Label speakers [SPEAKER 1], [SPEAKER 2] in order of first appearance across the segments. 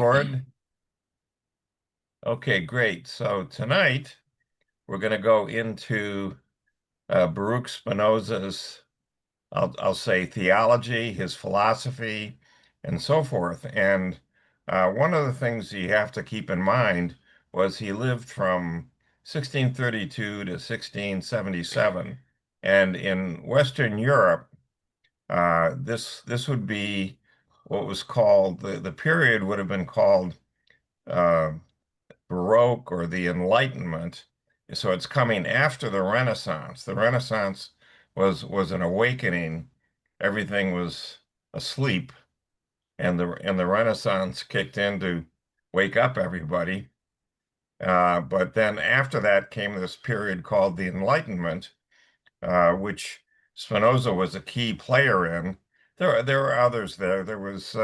[SPEAKER 1] Record. Okay, great. So tonight we're going to go into Baruch Spinoza's, I'll say, theology, his philosophy, and so forth. And one of the things you have to keep in mind was he lived from 1632 to 1677, and in Western Europe, this would be what was called the period would have been called. Uh, Baroque or the Enlightenment. So it's coming after the Renaissance. The Renaissance was an awakening. Everything was asleep, and the Renaissance kicked in to wake up everybody. But then after that came this period called the Enlightenment, which Spinoza was a key player in. There were others there. There was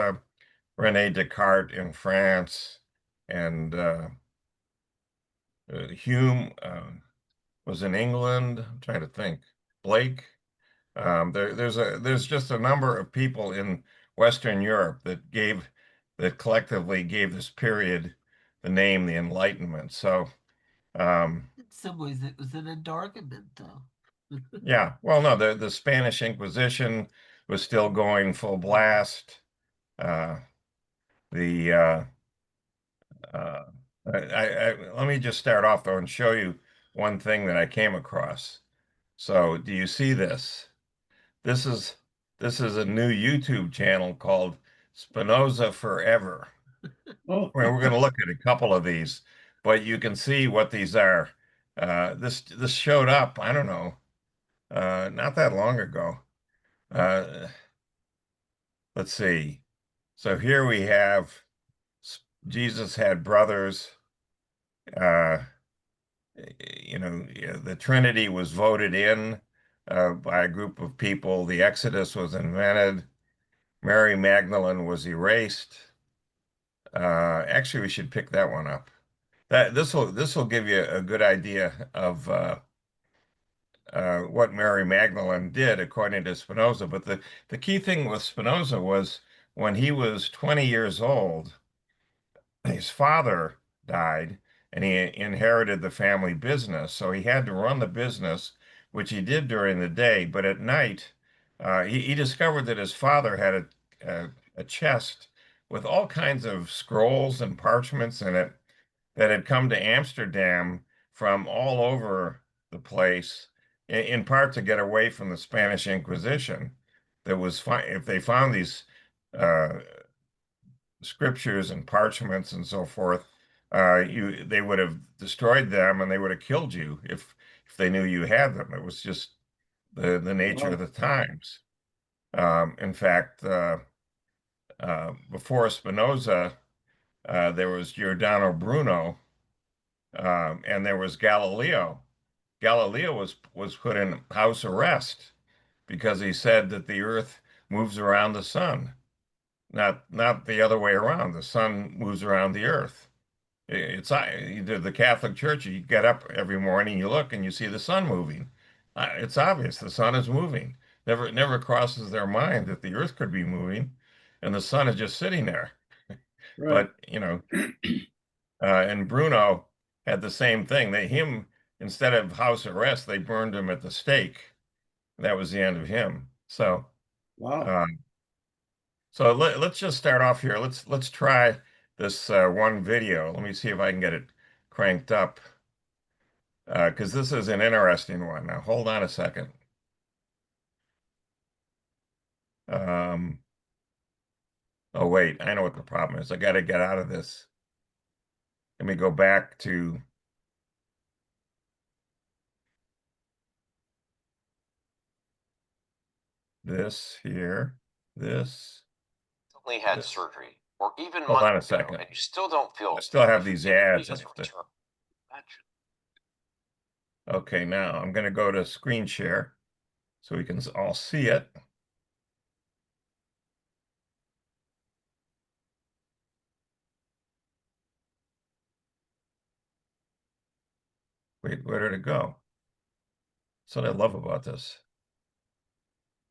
[SPEAKER 1] René Descartes in France, and Hume was in England. I'm trying to think. Blake. There's just a number of people in Western Europe that collectively gave this period the name the Enlightenment. So
[SPEAKER 2] In some ways, it was an endarkment, though.
[SPEAKER 1] yeah, well, no, the Spanish Inquisition was still going full blast. Uh, the uh, Let me just start off though and show you one thing that I came across. So, do you see this? This is this is a new YouTube channel called Spinoza Forever.
[SPEAKER 3] Oh,
[SPEAKER 1] We're going to look at a couple of these, but you can see what these are. This showed up, I don't know, not that long ago. Uh, let's see. So here we have Jesus had brothers. Uh, the Trinity was voted in by a group of people. The Exodus was invented. Mary Magdalene was erased. Actually, we should pick that one up. That this will give you a good idea of what Mary Magdalene did, according to Spinoza. But the key thing with Spinoza was when he was 20 years old, his father died, and he inherited the family business. So he had to run the business, which he did during the day. But at night, he discovered that his father had a chest with all kinds of scrolls and parchments in it that had come to Amsterdam from all over the place, in part to get away from the Spanish Inquisition. That was fine if they found these uh, scriptures and parchments and so forth. They would have destroyed them and they would have killed you if they knew you had them. It was just the nature of
[SPEAKER 3] wow.
[SPEAKER 1] the times. In fact, before Spinoza, there was Giordano Bruno, and there was Galileo. Galileo was put in house arrest because he said that the Earth moves around the sun, not the other way around. The sun moves around the Earth. It's the Catholic Church. You get up every morning, you look, and you see the sun moving. It's obvious the sun is moving. It never crosses their mind that the Earth could be moving, and the sun is just sitting there.
[SPEAKER 3] Right.
[SPEAKER 1] But and Bruno had the same thing. Instead of house arrest, they burned him at the stake. That was the end of him.
[SPEAKER 3] Wow.
[SPEAKER 1] Uh, let's just start off here. Let's try this one video. Let me see if I can get it cranked up because this is an interesting one. Now, hold on a second. Um, oh, wait, I know what the problem is. I got to get out of this. Let me go back to this here. This.
[SPEAKER 4] Recently had
[SPEAKER 1] This.
[SPEAKER 4] surgery, or even
[SPEAKER 1] Hold on a
[SPEAKER 4] months ago,
[SPEAKER 1] second.
[SPEAKER 4] and you still don't feel
[SPEAKER 1] I still have
[SPEAKER 4] if
[SPEAKER 1] these
[SPEAKER 4] it
[SPEAKER 1] ads.
[SPEAKER 4] doesn't return. Imagine.
[SPEAKER 1] Okay, now I'm going to go to screen share so we can all see it. Wait, where did it go? That's what I love about this.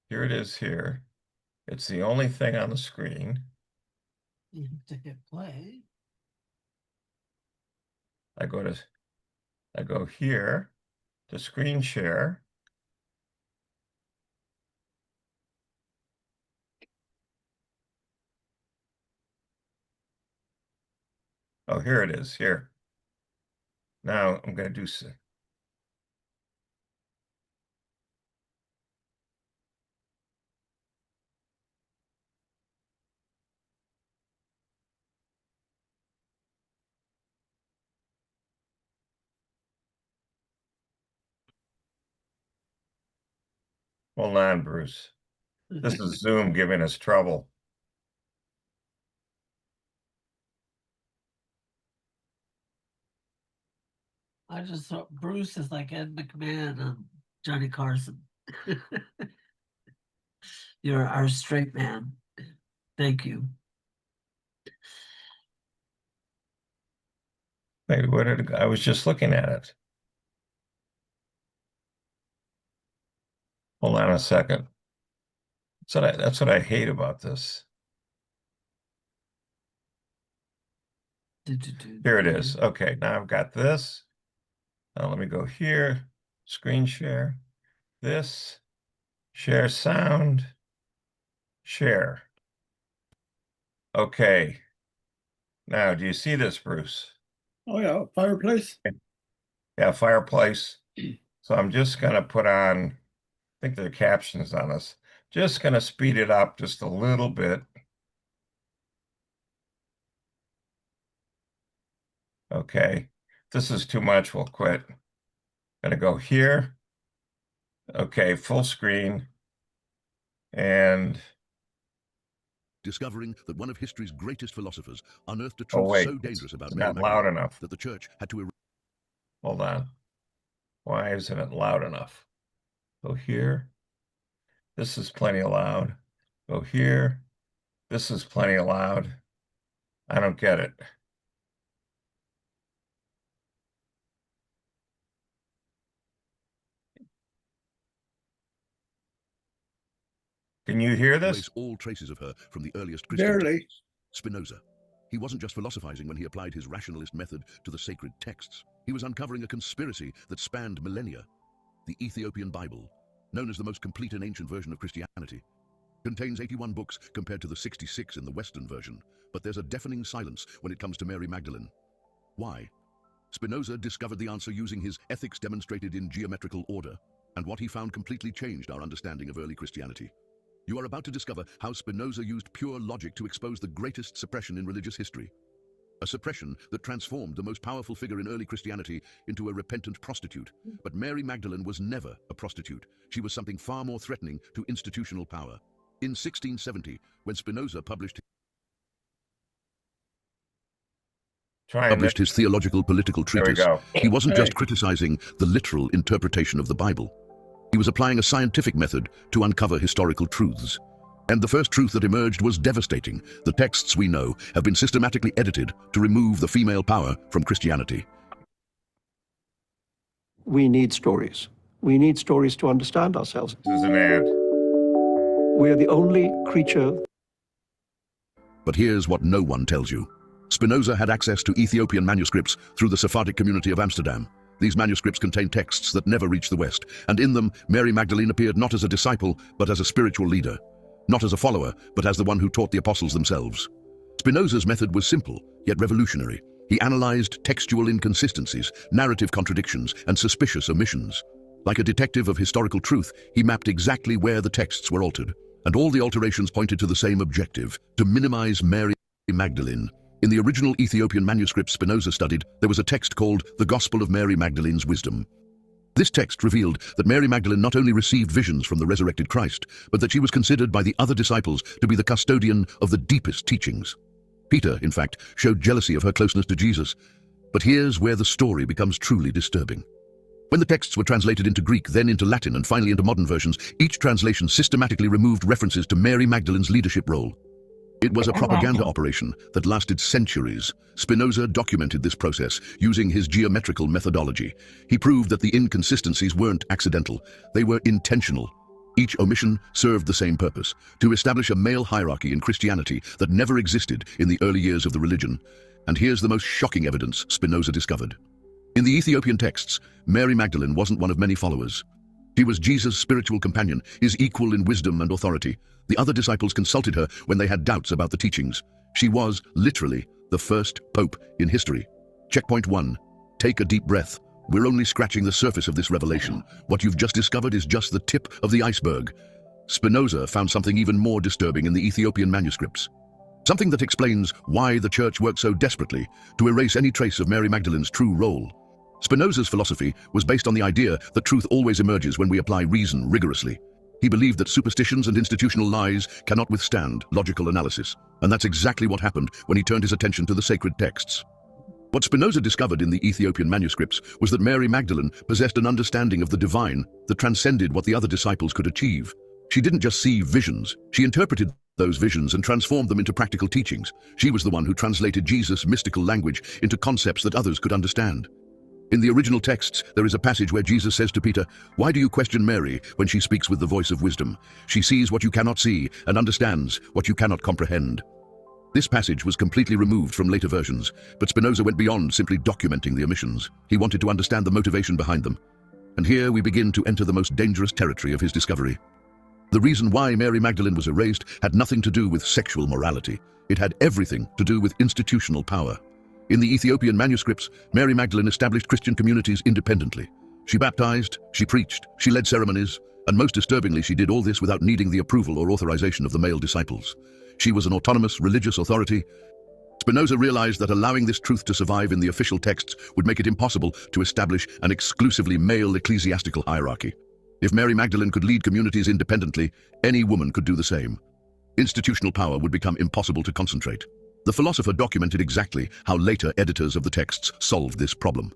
[SPEAKER 1] Here it is here. It's the only thing on the screen.
[SPEAKER 2] You have to hit play.
[SPEAKER 1] I go here to screen share. Oh, here it is, here. Now I'm going to do hold on, Bruce. This is Zoom giving us trouble.
[SPEAKER 2] I just thought Bruce is like Ed McMahon and Johnny Carson. You're our straight man. Thank you.
[SPEAKER 1] Wait, what did I was just looking at it. Hold on a second. That's what I hate about this. Here it is. Okay, now I've got this. Now let me go here, screen share, this, share sound, share. Okay. Now, do you see this, Bruce?
[SPEAKER 3] Oh yeah, fireplace.
[SPEAKER 1] Yeah, fireplace. So I'm just going to put on, I think there are captions on this. Just going to speed it up just a little bit. Okay. If this is too much, we'll quit. Going to go here. Okay, full screen. And
[SPEAKER 5] discovering that one of history's greatest philosophers unearthed a
[SPEAKER 1] oh
[SPEAKER 5] truth
[SPEAKER 1] wait,
[SPEAKER 5] so dangerous about
[SPEAKER 1] it's
[SPEAKER 5] Mary
[SPEAKER 1] not loud
[SPEAKER 5] Magdalene
[SPEAKER 1] enough.
[SPEAKER 5] that the church had to
[SPEAKER 1] Hold on. Why isn't it loud enough? Go here. This is plenty loud. Go here. This is plenty loud. I don't get it. Can you hear this?
[SPEAKER 5] erase all traces of her from the earliest Christian
[SPEAKER 3] Barely.
[SPEAKER 5] texts. Spinoza. He wasn't just philosophizing when he applied his rationalist method to the sacred texts. He was uncovering a conspiracy that spanned millennia. The Ethiopian Bible, known as the most complete and ancient version of Christianity, contains 81 books compared to the 66 in the Western version, but there's a deafening silence when it comes to Mary Magdalene. Why? Spinoza discovered the answer using his ethics demonstrated in geometrical order, and what he found completely changed our understanding of early Christianity. You are about to discover how Spinoza used pure logic to expose the greatest suppression in religious history. A suppression that transformed the most powerful figure in early Christianity into a repentant prostitute. But Mary Magdalene was never a prostitute. She was something far more threatening to institutional power. In 1670, when Spinoza published his theological political treatise, he wasn't just criticizing the literal interpretation of the Bible. He was applying a scientific method to uncover historical truths. And the first truth that emerged was devastating. The texts we know have been systematically edited to remove the female power from Christianity.
[SPEAKER 6] We need stories. We need stories to understand ourselves.
[SPEAKER 1] This is an ad.
[SPEAKER 6] We are the only creature.
[SPEAKER 5] But here's what no one tells you. Spinoza had access to Ethiopian manuscripts through the Sephardic community of Amsterdam. These manuscripts contain texts that never reached the West, and in them, Mary Magdalene appeared not as a disciple, but as a spiritual leader. Not as a follower, but as the one who taught the apostles themselves. Spinoza's method was simple, yet revolutionary. He analyzed textual inconsistencies, narrative contradictions, and suspicious omissions. Like a detective of historical truth, he mapped exactly where the texts were altered, and all the alterations pointed to the same objective, to minimize Mary Magdalene. In the original Ethiopian manuscript Spinoza studied, there was a text called the Gospel of Mary Magdalene's Wisdom. This text revealed that Mary Magdalene not only received visions from the resurrected Christ, but that she was considered by the other disciples to be the custodian of the deepest teachings. Peter, in fact, showed jealousy of her closeness to Jesus. But here's where the story becomes truly disturbing. When the texts were translated into Greek, then into Latin, and finally into modern versions, each translation systematically removed references to Mary Magdalene's leadership role. It was a propaganda operation that lasted centuries. Spinoza documented this process using his geometrical methodology. He proved that the inconsistencies weren't accidental, they were intentional. Each omission served the same purpose, to establish a male hierarchy in Christianity that never existed in the early years of the religion. And here's the most shocking evidence Spinoza discovered. In the Ethiopian texts, Mary Magdalene wasn't one of many followers. She was Jesus' spiritual companion, his equal in wisdom and authority. The other disciples consulted her when they had doubts about the teachings. She was, literally, the first pope in history. Checkpoint 1. Take a deep breath. We're only scratching the surface of this revelation. What you've just discovered is just the tip of the iceberg. Spinoza found something even more disturbing in the Ethiopian manuscripts. Something that explains why the church worked so desperately to erase any trace of Mary Magdalene's true role. Spinoza's philosophy was based on the idea that truth always emerges when we apply reason rigorously. He believed that superstitions and institutional lies cannot withstand logical analysis, and that's exactly what happened when he turned his attention to the sacred texts. What Spinoza discovered in the Ethiopian manuscripts was that Mary Magdalene possessed an understanding of the divine that transcended what the other disciples could achieve. She didn't just see visions, she interpreted those visions and transformed them into practical teachings. She was the one who translated Jesus' mystical language into concepts that others could understand. In the original texts, there is a passage where Jesus says to Peter, "Why do you question Mary when she speaks with the voice of wisdom? She sees what you cannot see and understands what you cannot comprehend." This passage was completely removed from later versions, but Spinoza went beyond simply documenting the omissions. He wanted to understand the motivation behind them. And here we begin to enter the most dangerous territory of his discovery. The reason why Mary Magdalene was erased had nothing to do with sexual morality. It had everything to do with institutional power. In the Ethiopian manuscripts, Mary Magdalene established Christian communities independently. She baptized, she preached, she led ceremonies, and most disturbingly, she did all this without needing the approval or authorization of the male disciples. She was an autonomous religious authority. Spinoza realized that allowing this truth to survive in the official texts would make it impossible to establish an exclusively male ecclesiastical hierarchy. If Mary Magdalene could lead communities independently, any woman could do the same. Institutional power would become impossible to concentrate. The philosopher documented exactly how later editors of the texts solved this problem.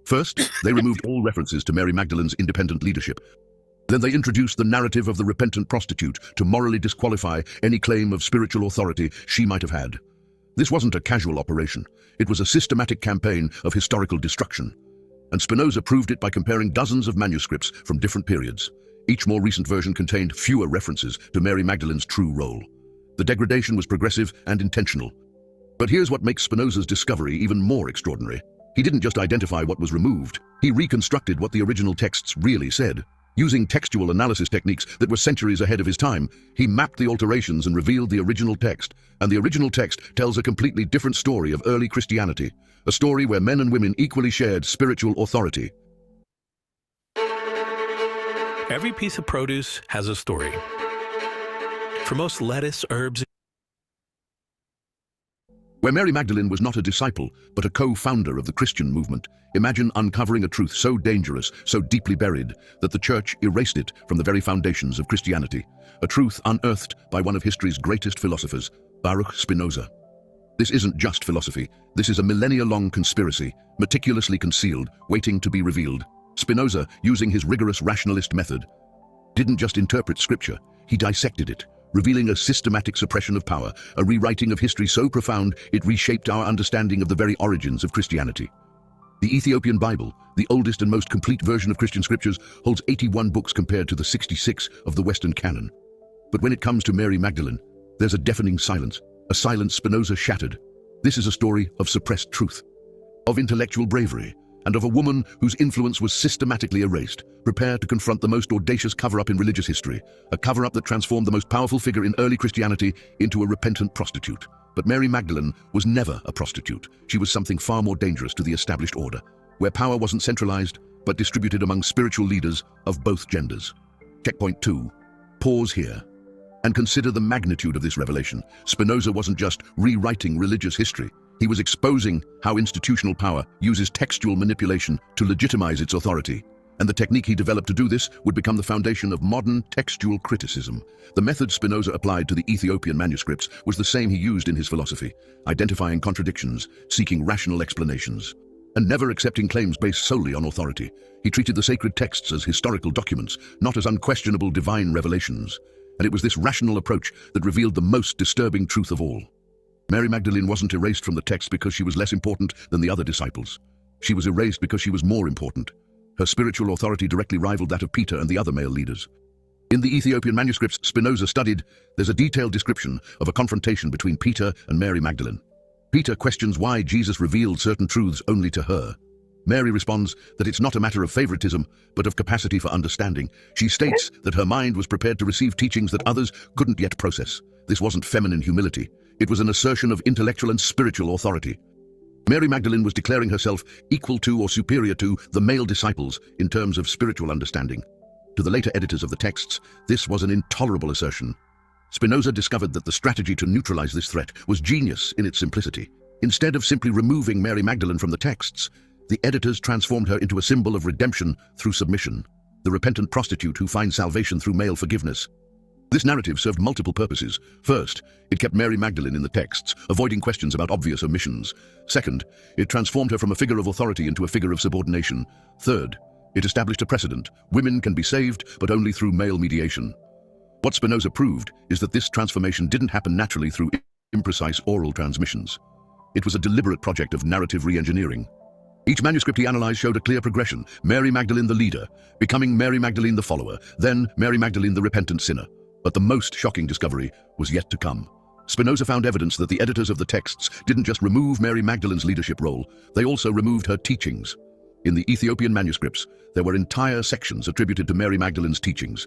[SPEAKER 5] First, they removed all references to Mary Magdalene's independent leadership. Then they introduced the narrative of the repentant prostitute to morally disqualify any claim of spiritual authority she might have had. This wasn't a casual operation. It was a systematic campaign of historical destruction. And Spinoza proved it by comparing dozens of manuscripts from different periods. Each more recent version contained fewer references to Mary Magdalene's true role. The degradation was progressive and intentional. But here's what makes Spinoza's discovery even more extraordinary. He didn't just identify what was removed. He reconstructed what the original texts really said. Using textual analysis techniques that were centuries ahead of his time, he mapped the alterations and revealed the original text. And the original text tells a completely different story of early Christianity, a story where men and women equally shared spiritual authority.
[SPEAKER 7] Every piece of produce has a story. For most lettuce, herbs,
[SPEAKER 5] Where Mary Magdalene was not a disciple, but a co-founder of the Christian movement, imagine uncovering a truth so dangerous, so deeply buried, that the church erased it from the very foundations of Christianity, a truth unearthed by one of history's greatest philosophers, Baruch Spinoza. This isn't just philosophy, this is a millennia-long conspiracy, meticulously concealed, waiting to be revealed. Spinoza, using his rigorous rationalist method, didn't just interpret scripture, he dissected it, revealing a systematic suppression of power, a rewriting of history so profound it reshaped our understanding of the very origins of Christianity. The Ethiopian Bible, the oldest and most complete version of Christian scriptures, holds 81 books compared to the 66 of the Western canon. But when it comes to Mary Magdalene, there's a deafening silence, a silence Spinoza shattered. This is a story of suppressed truth, of intellectual bravery, and of a woman whose influence was systematically erased. Prepare to confront the most audacious cover-up in religious history, a cover-up that transformed the most powerful figure in early Christianity into a repentant prostitute. But Mary Magdalene was never a prostitute. She was something far more dangerous to the established order, where power wasn't centralized, but distributed among spiritual leaders of both genders. Checkpoint 2. Pause here and consider the magnitude of this revelation. Spinoza wasn't just rewriting religious history. He was exposing how institutional power uses textual manipulation to legitimize its authority. And the technique he developed to do this would become the foundation of modern textual criticism. The method Spinoza applied to the Ethiopian manuscripts was the same he used in his philosophy, identifying contradictions, seeking rational explanations, and never accepting claims based solely on authority. He treated the sacred texts as historical documents, not as unquestionable divine revelations. And it was this rational approach that revealed the most disturbing truth of all. Mary Magdalene wasn't erased from the text because she was less important than the other disciples. She was erased because she was more important. Her spiritual authority directly rivaled that of Peter and the other male leaders. In the Ethiopian manuscripts Spinoza studied, there's a detailed description of a confrontation between Peter and Mary Magdalene. Peter questions why Jesus revealed certain truths only to her. Mary responds that it's not a matter of favoritism, but of capacity for understanding. She states that her mind was prepared to receive teachings that others couldn't yet process. This wasn't feminine humility. It was an assertion of intellectual and spiritual authority. Mary Magdalene was declaring herself equal to or superior to the male disciples in terms of spiritual understanding. To the later editors of the texts, this was an intolerable assertion. Spinoza discovered that the strategy to neutralize this threat was genius in its simplicity. Instead of simply removing Mary Magdalene from the texts, the editors transformed her into a symbol of redemption through submission, the repentant prostitute who finds salvation through male forgiveness. This narrative served multiple purposes. First, it kept Mary Magdalene in the texts, avoiding questions about obvious omissions. Second, it transformed her from a figure of authority into a figure of subordination. Third, it established a precedent. Women can be saved, but only through male mediation. What Spinoza proved is that this transformation didn't happen naturally through imprecise oral transmissions. It was a deliberate project of narrative re-engineering. Each manuscript he analyzed showed a clear progression. Mary Magdalene the leader, becoming Mary Magdalene the follower, then Mary Magdalene the repentant sinner. But the most shocking discovery was yet to come. Spinoza found evidence that the editors of the texts didn't just remove Mary Magdalene's leadership role, they also removed her teachings. In the Ethiopian manuscripts, there were entire sections attributed to Mary Magdalene's teachings.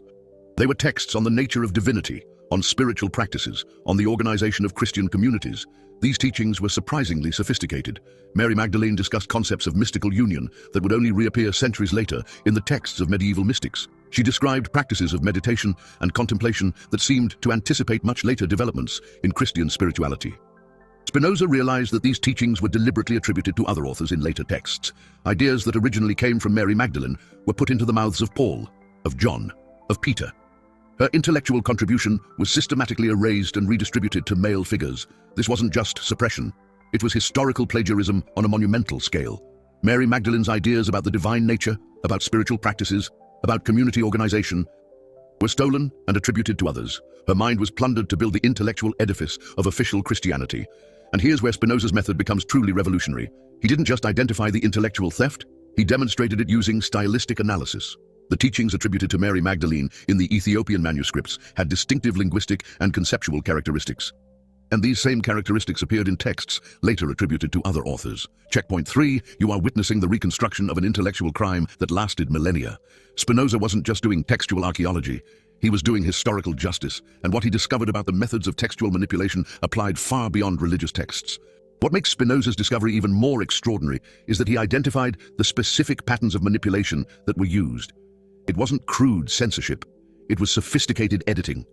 [SPEAKER 5] They were texts on the nature of divinity, on spiritual practices, on the organization of Christian communities. These teachings were surprisingly sophisticated. Mary Magdalene discussed concepts of mystical union that would only reappear centuries later in the texts of medieval mystics. She described practices of meditation and contemplation that seemed to anticipate much later developments in Christian spirituality. Spinoza realized that these teachings were deliberately attributed to other authors in later texts. Ideas that originally came from Mary Magdalene were put into the mouths of Paul, of John, of Peter. Her intellectual contribution was systematically erased and redistributed to male figures. This wasn't just suppression. It was historical plagiarism on a monumental scale. Mary Magdalene's ideas about the divine nature, about spiritual practices, about community organization, were stolen and attributed to others. Her mind was plundered to build the intellectual edifice of official Christianity. And here's where Spinoza's method becomes truly revolutionary. He didn't just identify the intellectual theft, he demonstrated it using stylistic analysis. The teachings attributed to Mary Magdalene in the Ethiopian manuscripts had distinctive linguistic and conceptual characteristics. And these same characteristics appeared in texts later attributed to other authors. Checkpoint 3, you are witnessing the reconstruction of an intellectual crime that lasted millennia. Spinoza wasn't just doing textual archaeology, he was doing historical justice, and what he discovered about the methods of textual manipulation applied far beyond religious texts. What makes Spinoza's discovery even more extraordinary is that he identified the specific patterns of manipulation that were used. It wasn't crude censorship, it was sophisticated editing.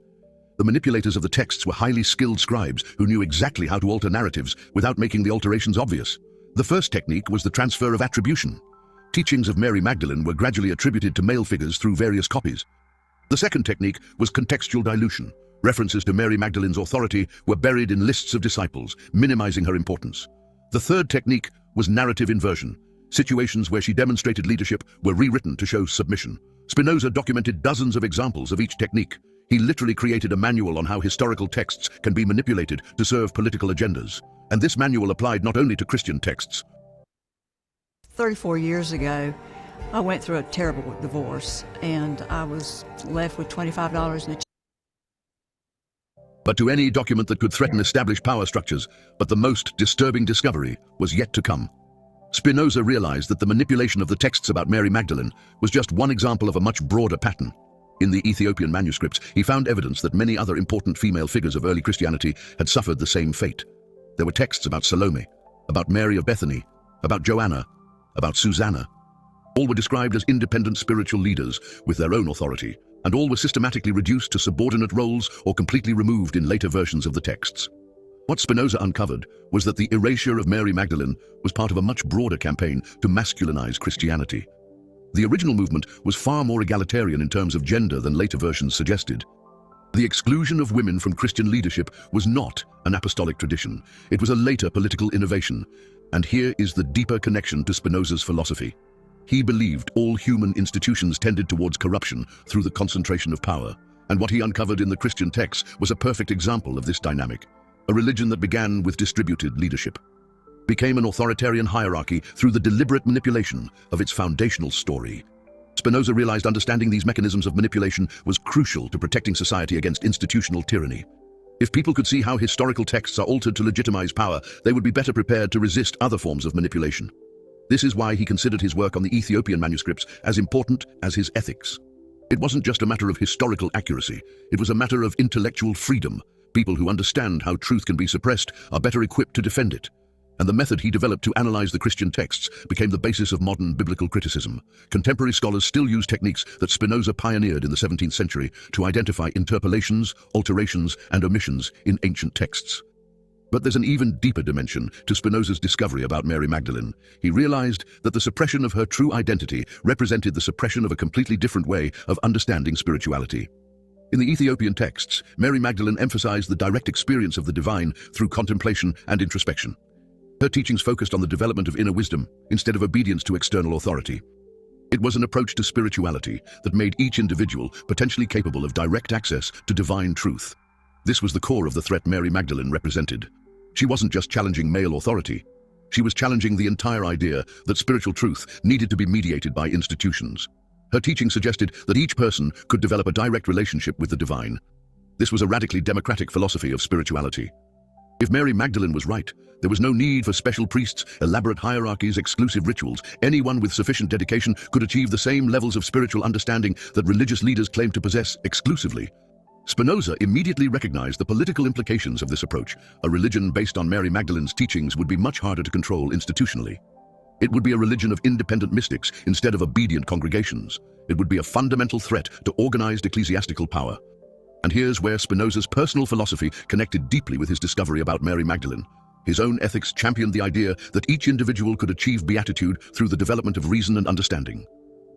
[SPEAKER 5] The manipulators of the texts were highly skilled scribes who knew exactly how to alter narratives without making the alterations obvious. The first technique was the transfer of attribution. Teachings of Mary Magdalene were gradually attributed to male figures through various copies. The second technique was contextual dilution. References to Mary Magdalene's authority were buried in lists of disciples, minimizing her importance. The third technique was narrative inversion. Situations where she demonstrated leadership were rewritten to show submission. Spinoza documented dozens of examples of each technique. He literally created a manual on how historical texts can be manipulated to serve political agendas. And this manual applied not only to Christian texts.
[SPEAKER 8] 34 years ago, I went through a terrible divorce, and I was left with $25 in a
[SPEAKER 5] but to any document that could threaten established power structures. But the most disturbing discovery was yet to come. Spinoza realized that the manipulation of the texts about Mary Magdalene was just one example of a much broader pattern. In the Ethiopian manuscripts, he found evidence that many other important female figures of early Christianity had suffered the same fate. There were texts about Salome, about Mary of Bethany, about Joanna, about Susanna. All were described as independent spiritual leaders with their own authority, and all were systematically reduced to subordinate roles or completely removed in later versions of the texts. What Spinoza uncovered was that the erasure of Mary Magdalene was part of a much broader campaign to masculinize Christianity. The original movement was far more egalitarian in terms of gender than later versions suggested. The exclusion of women from Christian leadership was not an apostolic tradition. It was a later political innovation. And here is the deeper connection to Spinoza's philosophy. He believed all human institutions tended towards corruption through the concentration of power. And what he uncovered in the Christian texts was a perfect example of this dynamic. A religion that began with distributed leadership became an authoritarian hierarchy through the deliberate manipulation of its foundational story. Spinoza realized understanding these mechanisms of manipulation was crucial to protecting society against institutional tyranny. If people could see how historical texts are altered to legitimize power, they would be better prepared to resist other forms of manipulation. This is why he considered his work on the Ethiopian manuscripts as important as his ethics. It wasn't just a matter of historical accuracy, it was a matter of intellectual freedom. People who understand how truth can be suppressed are better equipped to defend it. And the method he developed to analyze the Christian texts became the basis of modern biblical criticism. Contemporary scholars still use techniques that Spinoza pioneered in the 17th century to identify interpolations, alterations, and omissions in ancient texts. But there's an even deeper dimension to Spinoza's discovery about Mary Magdalene. He realized that the suppression of her true identity represented the suppression of a completely different way of understanding spirituality. In the Ethiopian texts, Mary Magdalene emphasized the direct experience of the divine through contemplation and introspection. Her teachings focused on the development of inner wisdom instead of obedience to external authority. It was an approach to spirituality that made each individual potentially capable of direct access to divine truth. This was the core of the threat Mary Magdalene represented. She wasn't just challenging male authority. She was challenging the entire idea that spiritual truth needed to be mediated by institutions. Her teaching suggested that each person could develop a direct relationship with the divine. This was a radically democratic philosophy of spirituality. If Mary Magdalene was right, there was no need for special priests, elaborate hierarchies, exclusive rituals. Anyone with sufficient dedication could achieve the same levels of spiritual understanding that religious leaders claimed to possess exclusively. Spinoza immediately recognized the political implications of this approach. A religion based on Mary Magdalene's teachings would be much harder to control institutionally. It would be a religion of independent mystics instead of obedient congregations. It would be a fundamental threat to organized ecclesiastical power. And here's where Spinoza's personal philosophy connected deeply with his discovery about Mary Magdalene. His own ethics championed the idea that each individual could achieve beatitude through the development of reason and understanding.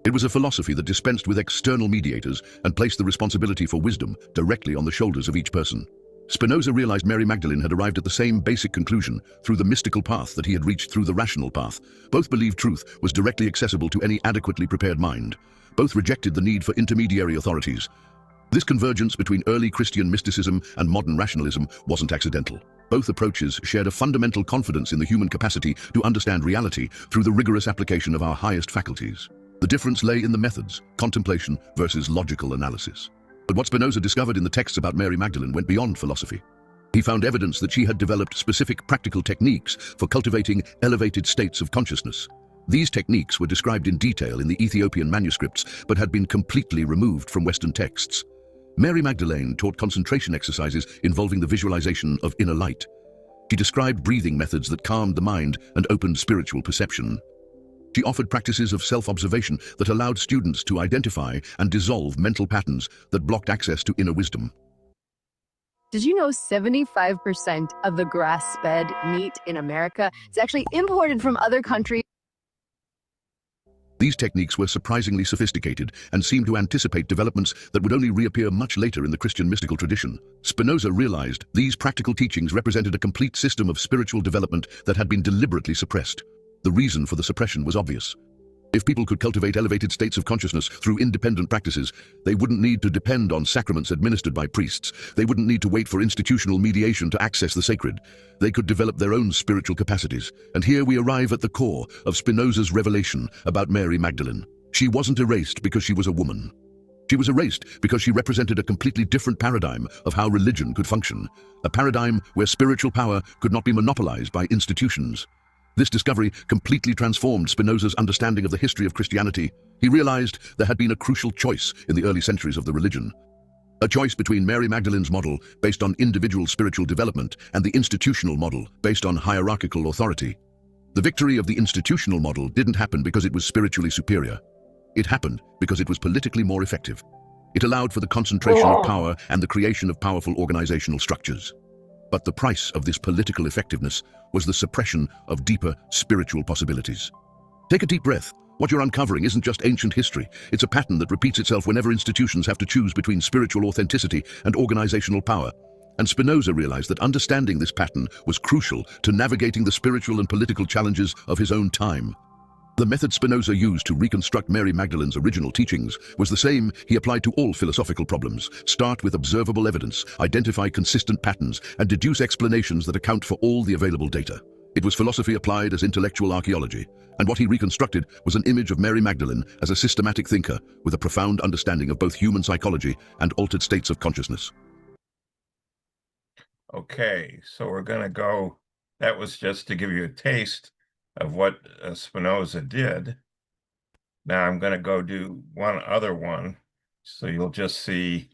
[SPEAKER 5] It was a philosophy that dispensed with external mediators and placed the responsibility for wisdom directly on the shoulders of each person. Spinoza realized Mary Magdalene had arrived at the same basic conclusion through the mystical path that he had reached through the rational path. Both believed truth was directly accessible to any adequately prepared mind. Both rejected the need for intermediary authorities. This convergence between early Christian mysticism and modern rationalism wasn't accidental. Both approaches shared a fundamental confidence in the human capacity to understand reality through the rigorous application of our highest faculties. The difference lay in the methods, contemplation versus logical analysis. But what Spinoza discovered in the texts about Mary Magdalene went beyond philosophy. He found evidence that she had developed specific practical techniques for cultivating elevated states of consciousness. These techniques were described in detail in the Ethiopian manuscripts, but had been completely removed from Western texts. Mary Magdalene taught concentration exercises involving the visualization of inner light. She described breathing methods that calmed the mind and opened spiritual perception. She offered practices of self-observation that allowed students to identify and dissolve mental patterns that blocked access to inner wisdom.
[SPEAKER 9] Did you know 75% of the grass-fed meat in America is actually imported from other countries?
[SPEAKER 5] These techniques were surprisingly sophisticated and seemed to anticipate developments that would only reappear much later in the Christian mystical tradition. Spinoza realized these practical teachings represented a complete system of spiritual development that had been deliberately suppressed. The reason for the suppression was obvious. If people could cultivate elevated states of consciousness through independent practices, they wouldn't need to depend on sacraments administered by priests. They wouldn't need to wait for institutional mediation to access the sacred. They could develop their own spiritual capacities. And here we arrive at the core of Spinoza's revelation about Mary Magdalene. She wasn't erased because she was a woman. She was erased because she represented a completely different paradigm of how religion could function, a paradigm where spiritual power could not be monopolized by institutions. This discovery completely transformed Spinoza's understanding of the history of Christianity. He realized there had been a crucial choice in the early centuries of the religion. A choice between Mary Magdalene's model based on individual spiritual development and the institutional model based on hierarchical authority. The victory of the institutional model didn't happen because it was spiritually superior. It happened because it was politically more effective. It allowed for the concentration of power and the creation of powerful organizational structures. But the price of this political effectiveness was the suppression of deeper spiritual possibilities. Take a deep breath. What you're uncovering isn't just ancient history. It's a pattern that repeats itself whenever institutions have to choose between spiritual authenticity and organizational power. And Spinoza realized that understanding this pattern was crucial to navigating the spiritual and political challenges of his own time. The method Spinoza used to reconstruct Mary Magdalene's original teachings was the same he applied to all philosophical problems. Start with observable evidence, identify consistent patterns, and deduce explanations that account for all the available data. It was philosophy applied as intellectual archaeology, and what he reconstructed was an image of Mary Magdalene as a systematic thinker with a profound understanding of both human psychology and altered states of consciousness.
[SPEAKER 1] Okay, so we're going to go, that was just to give you a taste of what Spinoza did. Now I'm going to go do one other one, so you'll just see,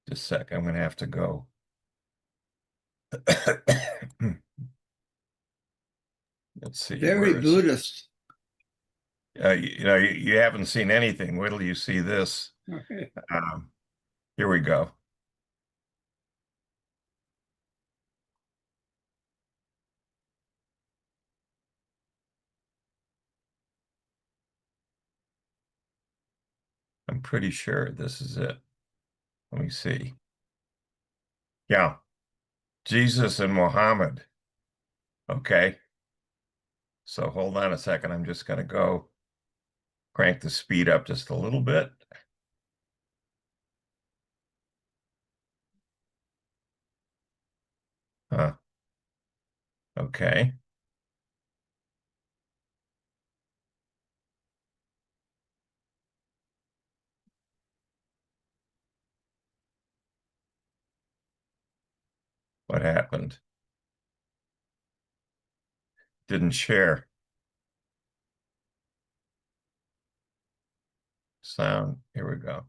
[SPEAKER 1] just a sec, I'm going to have to go. Let's see.
[SPEAKER 3] Very
[SPEAKER 1] where is it?
[SPEAKER 3] Buddhist.
[SPEAKER 1] You haven't seen anything. Wait till you see this.
[SPEAKER 3] Okay.
[SPEAKER 1] Here we go. I'm pretty sure this is it. Let me see. Yeah. Jesus and Muhammad. Okay. So hold on a second. I'm just going to go crank the speed up just a little bit. Okay. What happened? Didn't share. Sound. Here we go.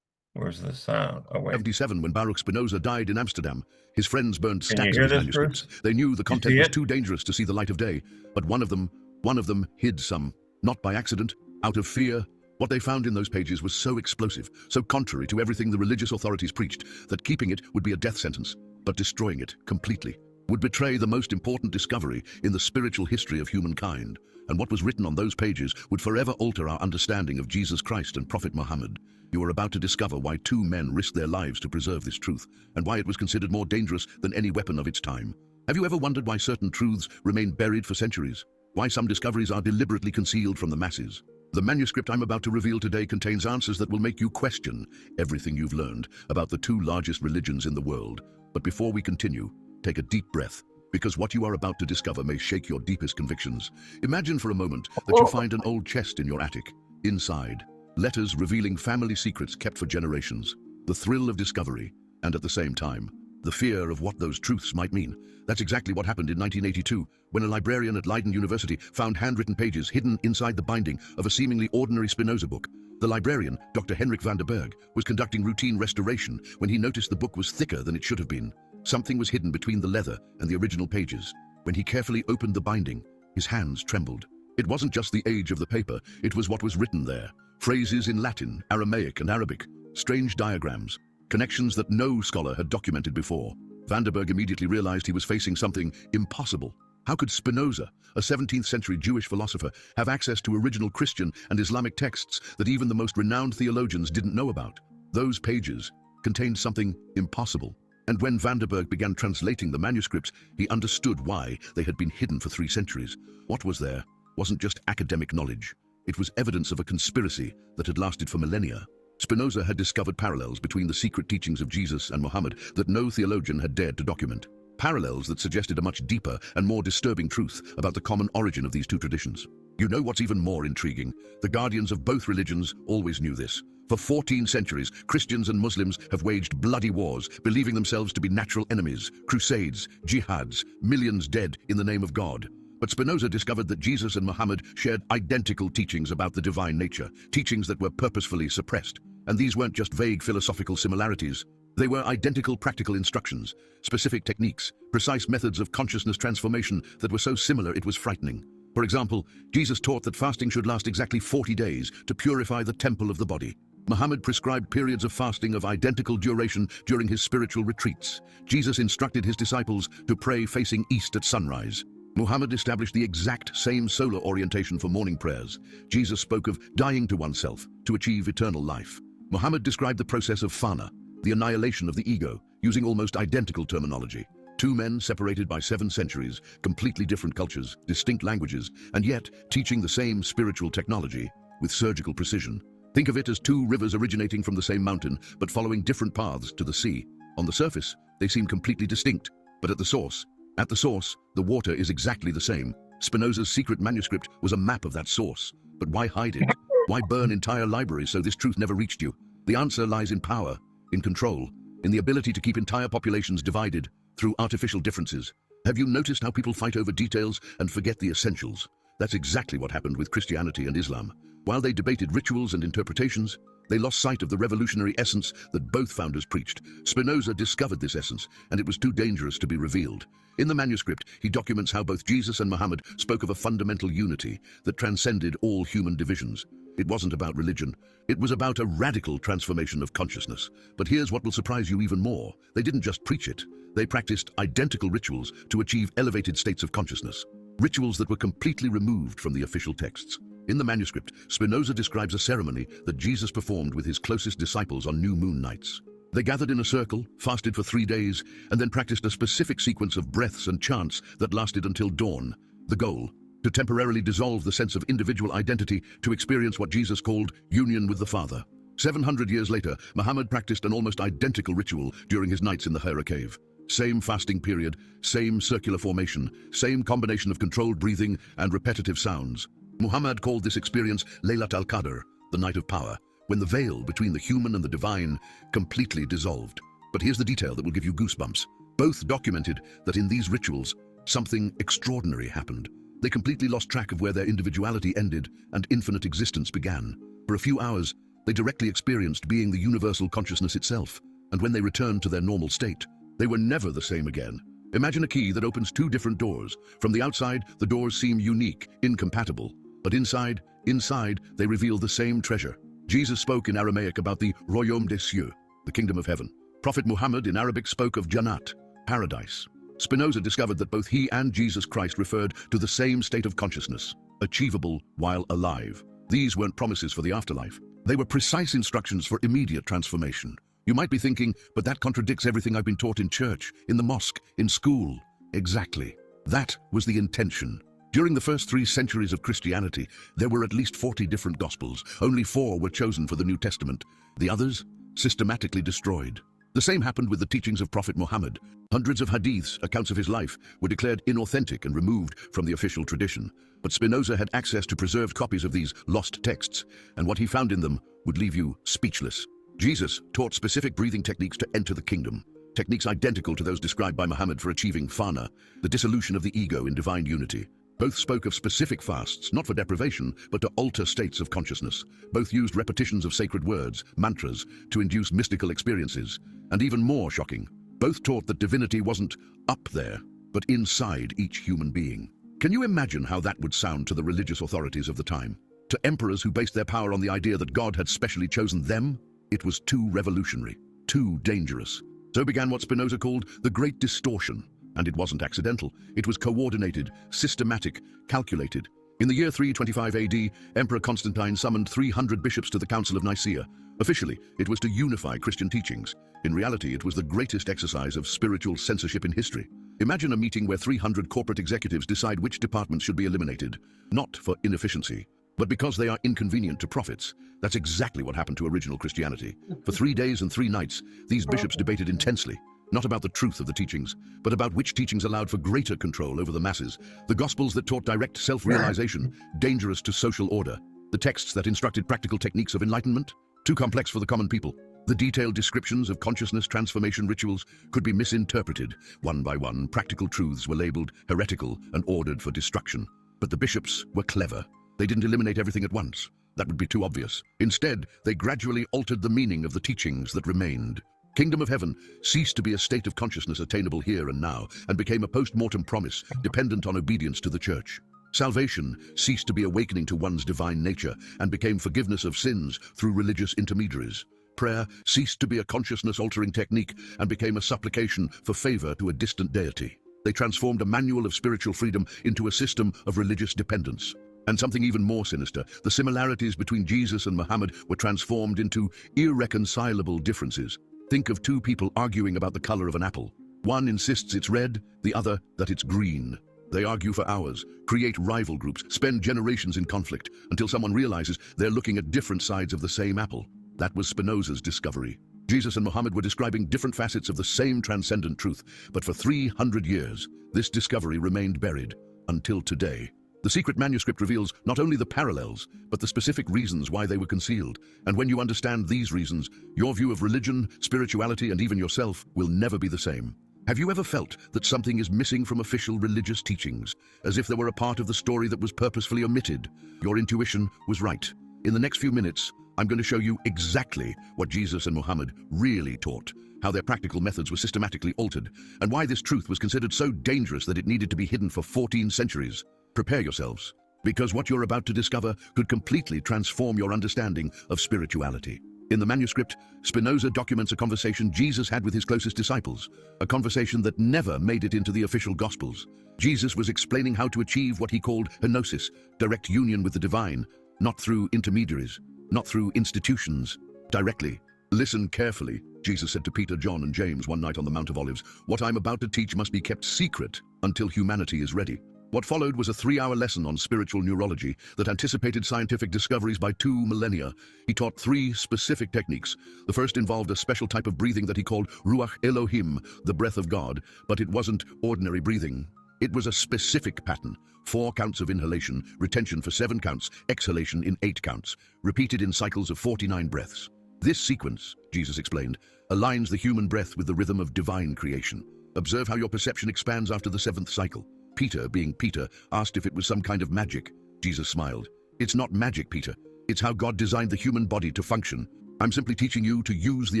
[SPEAKER 1] Where's the sound? Oh, wait.
[SPEAKER 5] 77, when Baruch Spinoza died in Amsterdam, his friends burned
[SPEAKER 1] Can you
[SPEAKER 5] stacks
[SPEAKER 1] hear
[SPEAKER 5] of his
[SPEAKER 1] this,
[SPEAKER 5] manuscripts.
[SPEAKER 1] Bruce?
[SPEAKER 5] They knew the
[SPEAKER 1] You
[SPEAKER 5] content
[SPEAKER 1] see
[SPEAKER 5] was
[SPEAKER 1] it?
[SPEAKER 5] too dangerous to see the light of day, but one of them hid some, not by accident, out of fear. What they found in those pages was so explosive, so contrary to everything the religious authorities preached, that keeping it would be a death sentence, but destroying it completely would betray the most important discovery in the spiritual history of humankind. And what was written on those pages would forever alter our understanding of Jesus Christ and Prophet Muhammad. You are about to discover why two men risked their lives to preserve this truth, and why it was considered more dangerous than any weapon of its time. Have you ever wondered why certain truths remain buried for centuries? Why some discoveries are deliberately concealed from the masses? The manuscript I'm about to reveal today contains answers that will make you question everything you've learned about the two largest religions in the world. But before we continue, take a deep breath, because what you are about to discover may shake your deepest convictions. Imagine for a moment that you find an old chest in your attic. Inside, letters revealing family secrets kept for generations. The thrill of discovery, and at the same time, the fear of what those truths might mean. That's exactly what happened in 1982, when a librarian at Leiden University found handwritten pages hidden inside the binding of a seemingly ordinary Spinoza book. The librarian, Dr. Henrik van der Berg, was conducting routine restoration when he noticed the book was thicker than it should have been. Something was hidden between the leather and the original pages. When he carefully opened the binding, his hands trembled. It wasn't just the age of the paper, it was what was written there. Phrases in Latin, Aramaic, and Arabic. Strange diagrams. Connections that no scholar had documented before. Van der Berg immediately realized he was facing something impossible. How could Spinoza, a 17th century Jewish philosopher, have access to original Christian and Islamic texts that even the most renowned theologians didn't know about? Those pages contained something impossible. And when Van der Berg began translating the manuscripts, he understood why they had been hidden for 3 centuries. What was there wasn't just academic knowledge. It was evidence of a conspiracy that had lasted for millennia. Spinoza had discovered parallels between the secret teachings of Jesus and Muhammad that no theologian had dared to document. Parallels that suggested a much deeper and more disturbing truth about the common origin of these two traditions. You know what's even more intriguing? The guardians of both religions always knew this. For 14 centuries, Christians and Muslims have waged bloody wars, believing themselves to be natural enemies, crusades, jihads, millions dead in the name of God. But Spinoza discovered that Jesus and Muhammad shared identical teachings about the divine nature, teachings that were purposefully suppressed. And these weren't just vague philosophical similarities. They were identical practical instructions, specific techniques, precise methods of consciousness transformation that were so similar it was frightening. For example, Jesus taught that fasting should last exactly 40 days to purify the temple of the body. Muhammad prescribed periods of fasting of identical duration during his spiritual retreats. Jesus instructed his disciples to pray facing east at sunrise. Muhammad established the exact same solar orientation for morning prayers. Jesus spoke of dying to oneself to achieve eternal life. Muhammad described the process of fana, the annihilation of the ego, using almost identical terminology. Two men separated by 7 centuries, completely different cultures, distinct languages, and yet teaching the same spiritual technology with surgical precision. Think of it as 2 rivers originating from the same mountain, but following different paths to the sea. On the surface, they seem completely distinct, but at the source, the water is exactly the same. Spinoza's secret manuscript was a map of that source. But why hide it? Why burn entire libraries so this truth never reached you? The answer lies in power, in control, in the ability to keep entire populations divided through artificial differences. Have you noticed how people fight over details and forget the essentials? That's exactly what happened with Christianity and Islam. While they debated rituals and interpretations, they lost sight of the revolutionary essence that both founders preached. Spinoza discovered this essence, and it was too dangerous to be revealed. In the manuscript, he documents how both Jesus and Muhammad spoke of a fundamental unity that transcended all human divisions. It wasn't about religion. It was about a radical transformation of consciousness. But here's what will surprise you even more. They didn't just preach it. They practiced identical rituals to achieve elevated states of consciousness. Rituals that were completely removed from the official texts. In the manuscript, Spinoza describes a ceremony that Jesus performed with his closest disciples on new moon nights. They gathered in a circle, fasted for 3 days, and then practiced a specific sequence of breaths and chants that lasted until dawn. The goal: to temporarily dissolve the sense of individual identity to experience what Jesus called union with the Father. 700 years later, Muhammad practiced an almost identical ritual during his nights in the Hira cave. Same fasting period, same circular formation, same combination of controlled breathing and repetitive sounds. Muhammad called this experience Laylat al-Qadr, the night of power, when the veil between the human and the divine completely dissolved. But here's the detail that will give you goosebumps. Both documented that in these rituals, something extraordinary happened. They completely lost track of where their individuality ended and infinite existence began. For a few hours, they directly experienced being the universal consciousness itself, and when they returned to their normal state, they were never the same again. Imagine a key that opens 2 different doors. From the outside, the doors seem unique, incompatible. But inside, they reveal the same treasure. Jesus spoke in Aramaic about the Royaume des cieux, the kingdom of heaven. Prophet Muhammad in Arabic spoke of Jannat, paradise. Spinoza discovered that both he and Jesus Christ referred to the same state of consciousness, achievable while alive. These weren't promises for the afterlife. They were precise instructions for immediate transformation. You might be thinking, but that contradicts everything I've been taught in church, in the mosque, in school. Exactly. That was the intention. During the first 3 centuries of Christianity, there were at least 40 different Gospels. Only 4 were chosen for the New Testament. The others, systematically destroyed. The same happened with the teachings of Prophet Muhammad. Hundreds of hadiths, accounts of his life, were declared inauthentic and removed from the official tradition. But Spinoza had access to preserved copies of these lost texts, and what he found in them would leave you speechless. Jesus taught specific breathing techniques to enter the kingdom. Techniques identical to those described by Muhammad for achieving fana, the dissolution of the ego in divine unity. Both spoke of specific fasts, not for deprivation, but to alter states of consciousness. Both used repetitions of sacred words, mantras, to induce mystical experiences. And even more shocking, both taught that divinity wasn't up there, but inside each human being. Can you imagine how that would sound to the religious authorities of the time? To emperors who based their power on the idea that God had specially chosen them? It was too revolutionary, too dangerous. So began what Spinoza called the Great Distortion. And it wasn't accidental. It was coordinated, systematic, calculated. In the year 325 AD, Emperor Constantine summoned 300 bishops to the Council of Nicaea. Officially, it was to unify Christian teachings. In reality, it was the greatest exercise of spiritual censorship in history. Imagine a meeting where 300 corporate executives decide which departments should be eliminated, not for inefficiency, but because they are inconvenient to prophets. That's exactly what happened to original Christianity. For 3 days and 3 nights, these bishops debated intensely. Not about the truth of the teachings, but about which teachings allowed for greater control over the masses. The Gospels that taught direct self-realization, dangerous to social order. The texts that instructed practical techniques of enlightenment, too complex for the common people. The detailed descriptions of consciousness transformation rituals could be misinterpreted. One by one, practical truths were labeled heretical and ordered for destruction. But the bishops were clever. They didn't eliminate everything at once. That would be too obvious. Instead, they gradually altered the meaning of the teachings that remained. Kingdom of Heaven ceased to be a state of consciousness attainable here and now, and became a post-mortem promise dependent on obedience to the Church. Salvation ceased to be awakening to one's divine nature, and became forgiveness of sins through religious intermediaries. Prayer ceased to be a consciousness-altering technique, and became a supplication for favor to a distant deity. They transformed a manual of spiritual freedom into a system of religious dependence. And something even more sinister, the similarities between Jesus and Muhammad were transformed into irreconcilable differences. Think of 2 people arguing about the color of an apple. One insists it's red, the other that it's green. They argue for hours, create rival groups, spend generations in conflict, until someone realizes they're looking at different sides of the same apple. That was Spinoza's discovery. Jesus and Muhammad were describing different facets of the same transcendent truth, but for 300 years, this discovery remained buried, until today. The secret manuscript reveals not only the parallels, but the specific reasons why they were concealed. And when you understand these reasons, your view of religion, spirituality, and even yourself will never be the same. Have you ever felt that something is missing from official religious teachings, as if there were a part of the story that was purposefully omitted? Your intuition was right. In the next few minutes, I'm going to show you exactly what Jesus and Muhammad really taught, how their practical methods were systematically altered, and why this truth was considered so dangerous that it needed to be hidden for 14 centuries. Prepare yourselves, because what you're about to discover could completely transform your understanding of spirituality. In the manuscript, Spinoza documents a conversation Jesus had with his closest disciples, a conversation that never made it into the official Gospels. Jesus was explaining how to achieve what he called henosis, direct union with the divine, not through intermediaries, not through institutions, directly. Listen carefully, Jesus said to Peter, John, and James one night on the Mount of Olives. What I'm about to teach must be kept secret until humanity is ready. What followed was a 3-hour lesson on spiritual neurology that anticipated scientific discoveries by 2 millennia. He taught 3 specific techniques. The first involved a special type of breathing that he called Ruach Elohim, the breath of God, but it wasn't ordinary breathing. It was a specific pattern. 4 counts of inhalation, retention for 7 counts, exhalation in 8 counts, repeated in cycles of 49 breaths. This sequence, Jesus explained, aligns the human breath with the rhythm of divine creation. Observe how your perception expands after the 7th cycle. Peter, being Peter, asked if it was some kind of magic. Jesus smiled. It's not magic, Peter. It's how God designed the human body to function. I'm simply teaching you to use the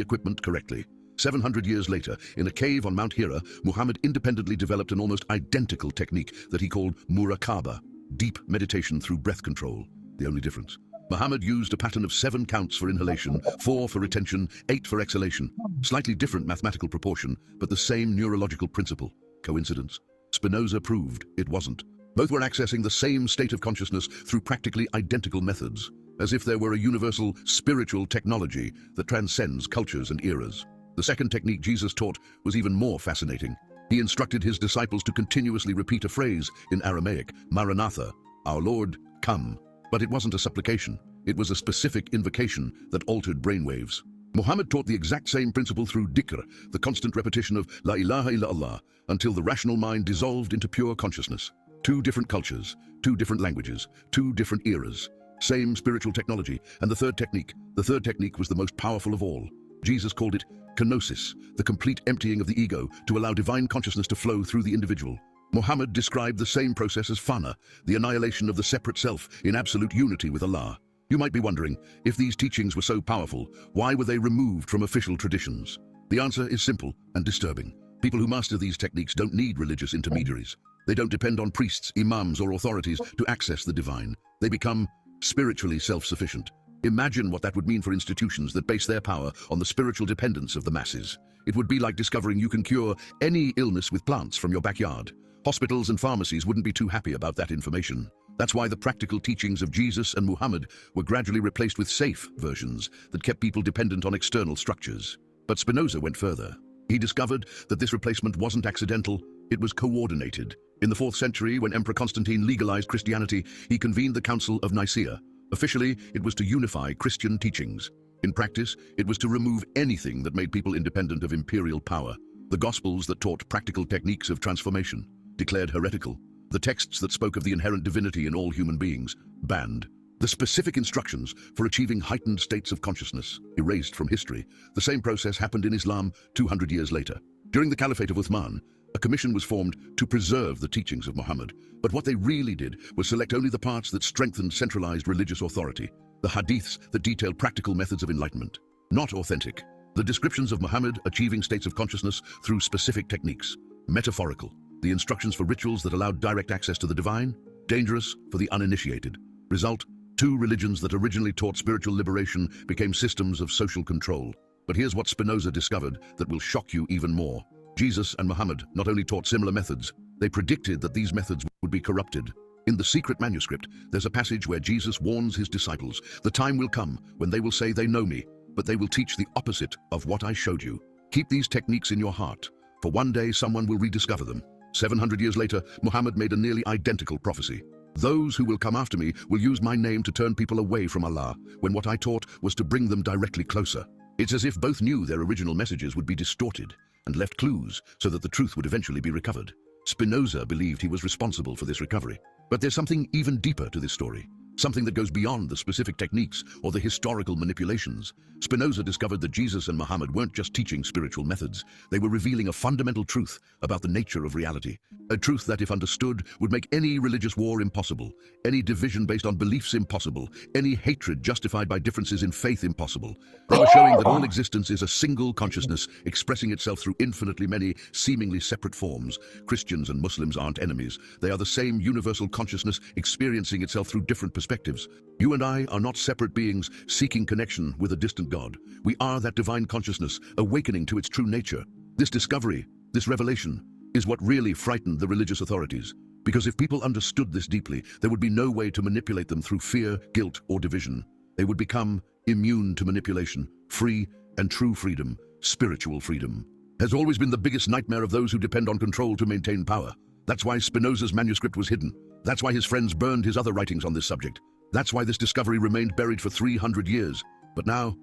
[SPEAKER 5] equipment correctly. 700 years later, in a cave on Mount Hira, Muhammad independently developed an almost identical technique that he called muraqabah, deep meditation through breath control. The only difference: Muhammad used a pattern of 7 counts for inhalation, 4 for retention, 8 for exhalation. Slightly different mathematical proportion, but the same neurological principle. Coincidence? Spinoza proved it wasn't. Both were accessing the same state of consciousness through practically identical methods, as if there were a universal spiritual technology that transcends cultures and eras. The second technique Jesus taught was even more fascinating. He instructed his disciples to continuously repeat a phrase in Aramaic, Maranatha, our Lord, come. But it wasn't a supplication. It was a specific invocation that altered brainwaves. Muhammad taught the exact same principle through dhikr, the constant repetition of La ilaha illallah, until the rational mind dissolved into pure consciousness. 2 different cultures, 2 different languages, 2 different eras. Same spiritual technology. And the third technique was the most powerful of all. Jesus called it kenosis, the complete emptying of the ego to allow divine consciousness to flow through the individual. Muhammad described the same process as fana, the annihilation of the separate self in absolute unity with Allah. You might be wondering, if these teachings were so powerful, why were they removed from official traditions? The answer is simple and disturbing. People who master these techniques don't need religious intermediaries. They don't depend on priests, imams, or authorities to access the divine. They become spiritually self-sufficient. Imagine what that would mean for institutions that base their power on the spiritual dependence of the masses. It would be like discovering you can cure any illness with plants from your backyard. Hospitals and pharmacies wouldn't be too happy about that information. That's why the practical teachings of Jesus and Muhammad were gradually replaced with safe versions that kept people dependent on external structures. But Spinoza went further. He discovered that this replacement wasn't accidental, it was coordinated. In the 4th century, when Emperor Constantine legalized Christianity, he convened the Council of Nicaea. Officially, it was to unify Christian teachings. In practice, it was to remove anything that made people independent of imperial power. The Gospels that taught practical techniques of transformation, declared heretical. The texts that spoke of the inherent divinity in all human beings, banned. The specific instructions for achieving heightened states of consciousness, erased from history. The same process happened in Islam 200 years later. During the Caliphate of Uthman, a commission was formed to preserve the teachings of Muhammad. But what they really did was select only the parts that strengthened centralized religious authority. The hadiths that detailed practical methods of enlightenment. Not authentic. The descriptions of Muhammad achieving states of consciousness through specific techniques. Metaphorical. The instructions for rituals that allowed direct access to the divine, dangerous for the uninitiated. Result: 2 religions that originally taught spiritual liberation became systems of social control. But here's what Spinoza discovered that will shock you even more. Jesus and Muhammad not only taught similar methods, they predicted that these methods would be corrupted. In the secret manuscript, there's a passage where Jesus warns his disciples, the time will come when they will say they know me, but they will teach the opposite of what I showed you. Keep these techniques in your heart, for one day someone will rediscover them. 700 years later, Muhammad made a nearly identical prophecy. Those who will come after me will use my name to turn people away from Allah, when what I taught was to bring them directly closer. It's as if both knew their original messages would be distorted and left clues so that the truth would eventually be recovered. Spinoza believed he was responsible for this recovery. But there's something even deeper to this story, something that goes beyond the specific techniques or the historical manipulations. Spinoza discovered that Jesus and Muhammad weren't just teaching spiritual methods, they were revealing a fundamental truth about the nature of reality. A truth that, if understood, would make any religious war impossible, any division based on beliefs impossible, any hatred justified by differences in faith impossible. They were showing that all existence is a single consciousness expressing itself through infinitely many, seemingly separate forms. Christians and Muslims aren't enemies. They are the same universal consciousness experiencing itself through different perspectives. You and I are not separate beings seeking connection with a distant God. We are that divine consciousness awakening to its true nature. This discovery, this revelation, is what really frightened the religious authorities. Because if people understood this deeply, there would be no way to manipulate them through fear, guilt, or division. They would become immune to manipulation, free and true freedom, spiritual freedom. Has always been the biggest nightmare of those who depend on control to maintain power. That's why Spinoza's manuscript was hidden. That's why his friends burned his other writings on this subject. That's why this discovery remained buried for 300 years. But now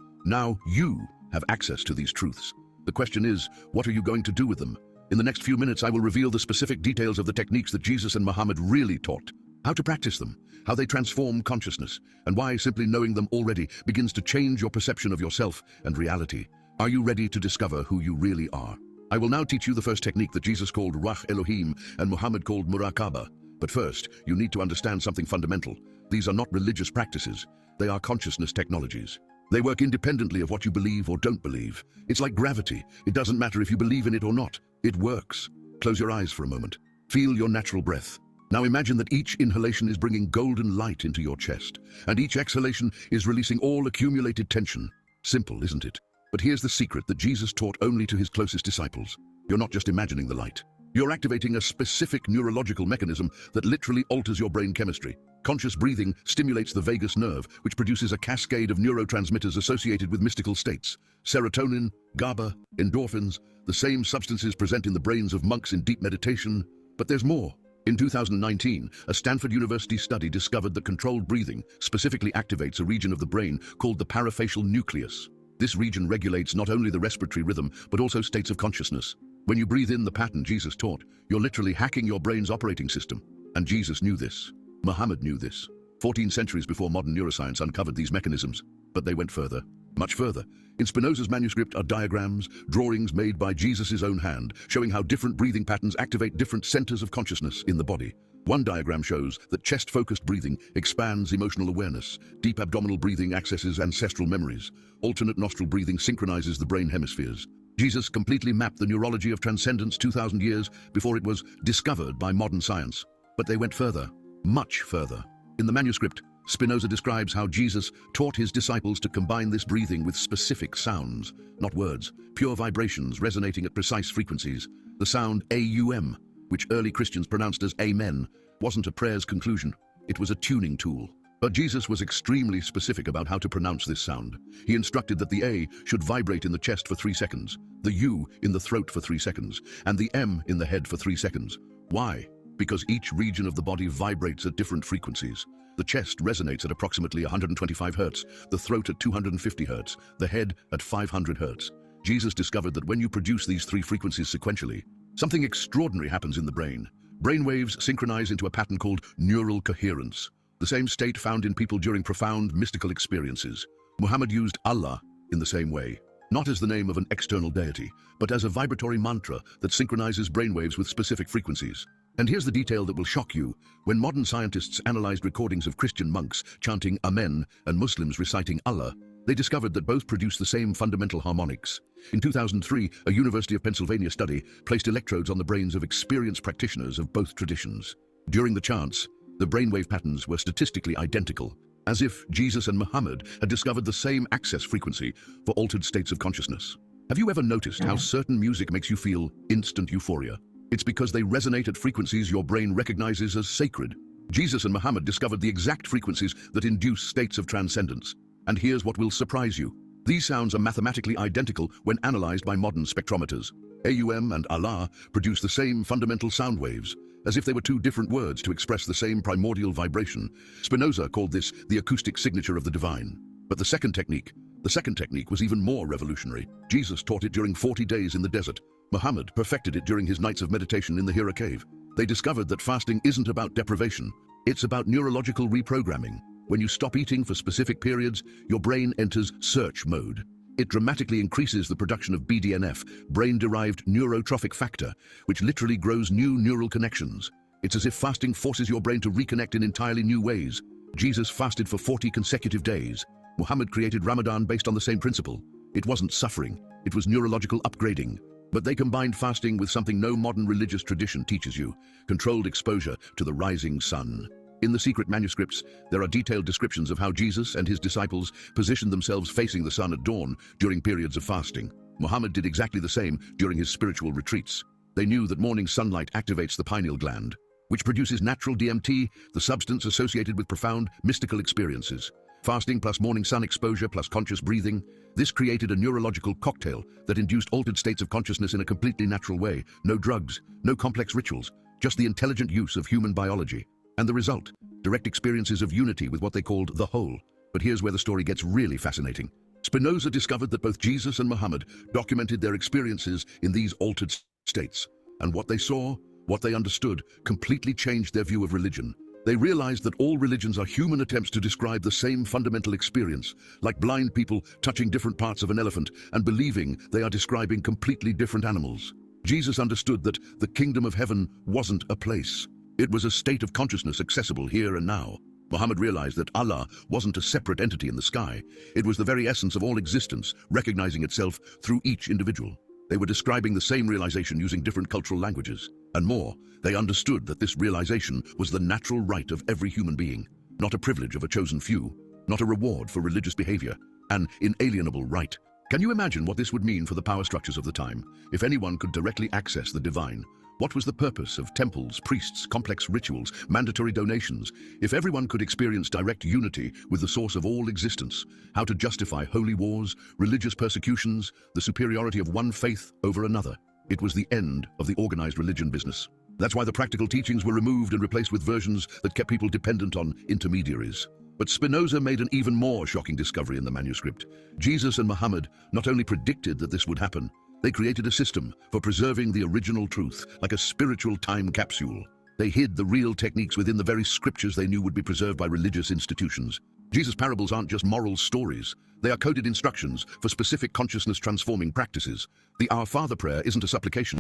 [SPEAKER 5] you have access to these truths. The question is, what are you going to do with them? In the next few minutes, I will reveal the specific details of the techniques that Jesus and Muhammad really taught, how to practice them, how they transform consciousness, and why simply knowing them already begins to change your perception of yourself and reality. Are you ready to discover who you really are? I will now teach you the first technique that Jesus called Ruach Elohim and Muhammad called Muraqabah. But first, you need to understand something fundamental. These are not religious practices. They are consciousness technologies. They work independently of what you believe or don't believe. It's like gravity. It doesn't matter if you believe in it or not. It works. Close your eyes for a moment. Feel your natural breath. Now imagine that each inhalation is bringing golden light into your chest, and each exhalation is releasing all accumulated tension. Simple, isn't it? But here's the secret that Jesus taught only to his closest disciples. You're not just imagining the light. You're activating a specific neurological mechanism that literally alters your brain chemistry. Conscious breathing stimulates the vagus nerve, which produces a cascade of neurotransmitters associated with mystical states. Serotonin, GABA, endorphins, the same substances present in the brains of monks in deep meditation. But there's more. In 2019, a Stanford University study discovered that controlled breathing specifically activates a region of the brain called the parafacial nucleus. This region regulates not only the respiratory rhythm, but also states of consciousness. When you breathe in the pattern Jesus taught, you're literally hacking your brain's operating system. And Jesus knew this. Muhammad knew this. 14 centuries before modern neuroscience uncovered these mechanisms. But they went further, much further. In Spinoza's manuscript are diagrams, drawings made by Jesus' own hand, showing how different breathing patterns activate different centers of consciousness in the body. One diagram shows that chest-focused breathing expands emotional awareness, deep abdominal breathing accesses ancestral memories, alternate nostril breathing synchronizes the brain hemispheres. Jesus completely mapped the neurology of transcendence 2,000 years before it was discovered by modern science. But they went further, much further. In the manuscript, Spinoza describes how Jesus taught his disciples to combine this breathing with specific sounds, not words, pure vibrations resonating at precise frequencies. The sound AUM, which early Christians pronounced as Amen, wasn't a prayer's conclusion. It was a tuning tool. But Jesus was extremely specific about how to pronounce this sound. He instructed that the A should vibrate in the chest for 3 seconds, the U in the throat for 3 seconds, and the M in the head for 3 seconds. Why? Because each region of the body vibrates at different frequencies. The chest resonates at approximately 125 hertz, the throat at 250 hertz, the head at 500 hertz. Jesus discovered that when you produce these 3 frequencies sequentially, something extraordinary happens in the brain. Brainwaves synchronize into a pattern called neural coherence, the same state found in people during profound mystical experiences. Muhammad used Allah in the same way, not as the name of an external deity, but as a vibratory mantra that synchronizes brainwaves with specific frequencies. And here's the detail that will shock you. When modern scientists analyzed recordings of Christian monks chanting Amen and Muslims reciting Allah, they discovered that both produce the same fundamental harmonics. In 2003, a University of Pennsylvania study placed electrodes on the brains of experienced practitioners of both traditions. During the chants, the brainwave patterns were statistically identical, as if Jesus and Muhammad had discovered the same access frequency for altered states of consciousness. Have you ever noticed how certain music makes you feel instant euphoria? It's because they resonate at frequencies your brain recognizes as sacred. Jesus and Muhammad discovered the exact frequencies that induce states of transcendence. And here's what will surprise you. These sounds are mathematically identical when analyzed by modern spectrometers. AUM and Allah produce the same fundamental sound waves, as if they were 2 different words to express the same primordial vibration. Spinoza called this the acoustic signature of the divine. But the second technique, The second technique was even more revolutionary. Jesus taught it during 40 days in the desert. Muhammad perfected it during his nights of meditation in the Hira cave. They discovered that fasting isn't about deprivation. It's about neurological reprogramming. When you stop eating for specific periods, your brain enters search mode. It dramatically increases the production of BDNF, brain-derived neurotrophic factor, which literally grows new neural connections. It's as if fasting forces your brain to reconnect in entirely new ways. Jesus fasted for 40 consecutive days. Muhammad created Ramadan based on the same principle. It wasn't suffering, it was neurological upgrading. But they combined fasting with something no modern religious tradition teaches you: controlled exposure to the rising sun. In the secret manuscripts, there are detailed descriptions of how Jesus and his disciples positioned themselves facing the sun at dawn during periods of fasting. Muhammad did exactly the same during his spiritual retreats. They knew that morning sunlight activates the pineal gland, which produces natural DMT, the substance associated with profound mystical experiences. Fasting plus morning sun exposure plus conscious breathing, this created a neurological cocktail that induced altered states of consciousness in a completely natural way. No drugs, no complex rituals, just the intelligent use of human biology. And the result, direct experiences of unity with what they called the whole. But here's where the story gets really fascinating. Spinoza discovered that both Jesus and Muhammad documented their experiences in these altered states. And what they saw, what they understood, completely changed their view of religion. They realized that all religions are human attempts to describe the same fundamental experience, like blind people touching different parts of an elephant and believing they are describing completely different animals. Jesus understood that the kingdom of heaven wasn't a place. It was a state of consciousness accessible here and now. Muhammad realized that Allah wasn't a separate entity in the sky. It was the very essence of all existence, recognizing itself through each individual. They were describing the same realization using different cultural languages. And more, they understood that this realization was the natural right of every human being, not a privilege of a chosen few, not a reward for religious behavior, an inalienable right. Can you imagine what this would mean for the power structures of the time? If anyone could directly access the divine, what was the purpose of temples, priests, complex rituals, mandatory donations? If everyone could experience direct unity with the source of all existence, how to justify holy wars, religious persecutions, the superiority of one faith over another? It was the end of the organized religion business. That's why the practical teachings were removed and replaced with versions that kept people dependent on intermediaries. But Spinoza made an even more shocking discovery in the manuscript. Jesus and Muhammad not only predicted that this would happen, they created a system for preserving the original truth, like a spiritual time capsule. They hid the real techniques within the very scriptures they knew would be preserved by religious institutions. Jesus' parables aren't just moral stories. They are coded instructions for specific consciousness-transforming practices. The Our Father prayer isn't a supplication.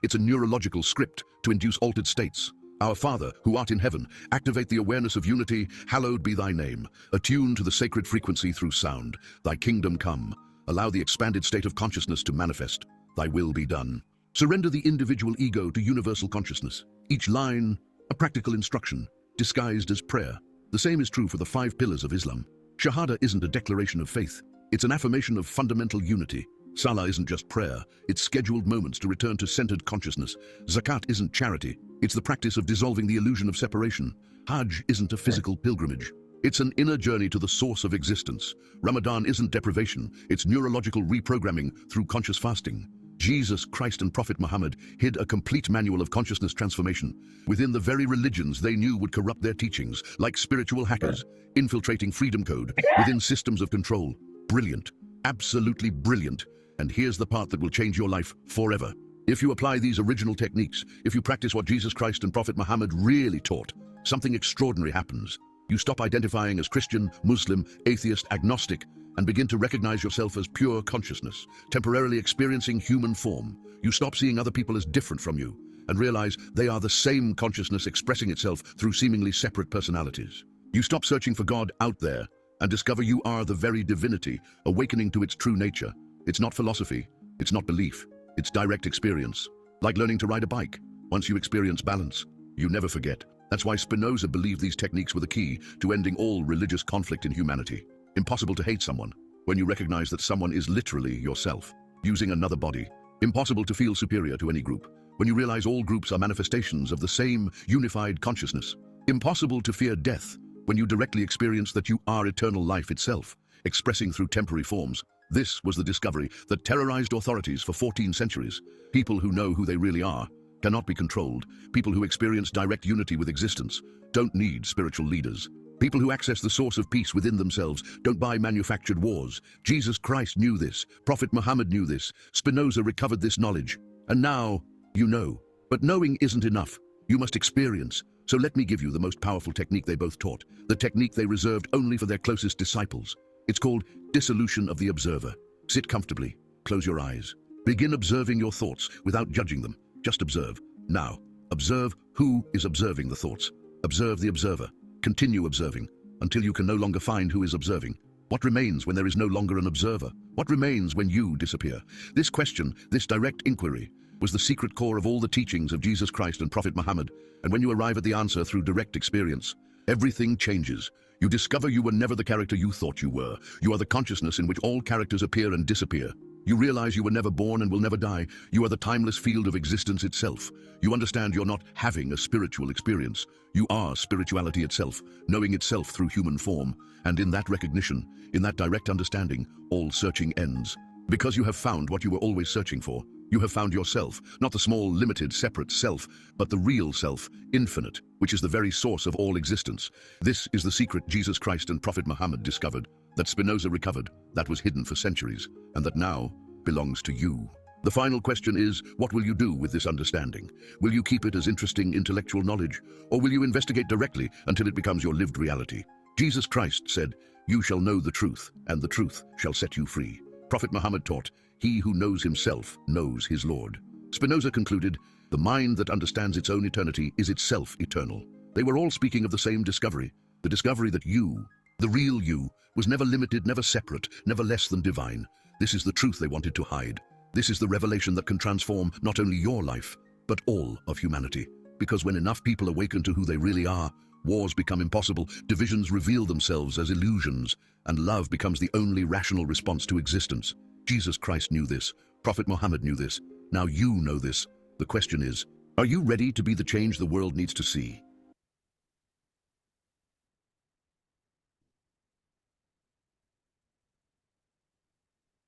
[SPEAKER 5] It's a neurological script to induce altered states. Our Father, who art in heaven, activate the awareness of unity. Hallowed be thy name. Attune to the sacred frequency through sound. Thy kingdom come. Allow the expanded state of consciousness to manifest. Thy will be done. Surrender the individual ego to universal consciousness. Each line, a practical instruction, disguised as prayer. The same is true for the 5 pillars of Islam. Shahada isn't a declaration of faith. It's an affirmation of fundamental unity. Salah isn't just prayer. It's scheduled moments to return to centered consciousness. Zakat isn't charity. It's the practice of dissolving the illusion of separation. Hajj isn't a physical pilgrimage. It's an inner journey to the source of existence. Ramadan isn't deprivation. It's neurological reprogramming through conscious fasting. Jesus Christ and Prophet Muhammad hid a complete manual of consciousness transformation within the very religions they knew would corrupt their teachings, like spiritual hackers, infiltrating freedom code within systems of control. Brilliant. Absolutely brilliant. And here's the part that will change your life forever. If you apply these original techniques, if you practice what Jesus Christ and Prophet Muhammad really taught, something extraordinary happens. You stop identifying as Christian, Muslim, atheist, agnostic, and begin to recognize yourself as pure consciousness, temporarily experiencing human form. You stop seeing other people as different from you and realize they are the same consciousness expressing itself through seemingly separate personalities. You stop searching for God out there and discover you are the very divinity, awakening to its true nature. It's not philosophy, it's not belief, it's direct experience. Like learning to ride a bike. Once you experience balance, you never forget. That's why Spinoza believed these techniques were the key to ending all religious conflict in humanity. Impossible to hate someone when you recognize that someone is literally yourself, using another body. Impossible to feel superior to any group when you realize all groups are manifestations of the same unified consciousness. Impossible to fear death when you directly experience that you are eternal life itself, expressing through temporary forms. This was the discovery that terrorized authorities for 14 centuries. People who know who they really are cannot be controlled. People who experience direct unity with existence don't need spiritual leaders. People who access the source of peace within themselves don't buy manufactured wars. Jesus Christ knew this. Prophet Muhammad knew this. Spinoza recovered this knowledge. And now, you know. But knowing isn't enough. You must experience. So let me give you the most powerful technique they both taught, the technique they reserved only for their closest disciples. It's called dissolution of the observer. Sit comfortably. Close your eyes. Begin observing your thoughts without judging them. Just observe. Now, observe who is observing the thoughts. Observe the observer. Continue observing until you can no longer find who is observing. What remains when there is no longer an observer? What remains when you disappear? This question, this direct inquiry, was the secret core of all the teachings of Jesus Christ and Prophet Muhammad. And when you arrive at the answer through direct experience, everything changes. You discover you were never the character you thought you were. You are the consciousness in which all characters appear and disappear. You realize you were never born and will never die. You are the timeless field of existence itself. You understand you're not having a spiritual experience. You are spirituality itself, knowing itself through human form. And in that recognition, in that direct understanding, all searching ends. Because you have found what you were always searching for. You have found yourself, not the small, limited, separate self, but the real self, infinite, which is the very source of all existence. This is the secret Jesus Christ and Prophet Muhammad discovered, that Spinoza recovered, that was hidden for centuries, and that now belongs to you. The final question is, what will you do with this understanding? Will you keep it as interesting intellectual knowledge, or will you investigate directly until it becomes your lived reality? Jesus Christ said, "You shall know the truth, and the truth shall set you free." Prophet Muhammad taught, "He who knows himself knows his Lord." Spinoza concluded, "The mind that understands its own eternity is itself eternal." They were all speaking of the same discovery, the discovery that you, the real you, was never limited, never separate, never less than divine. This is the truth they wanted to hide. This is the revelation that can transform not only your life, but all of humanity. Because when enough people awaken to who they really are, wars become impossible, divisions reveal themselves as illusions, and love becomes the only rational response to existence. Jesus Christ knew this. Prophet Muhammad knew this. Now you know this. The question is, are you ready to be the change the world needs to see?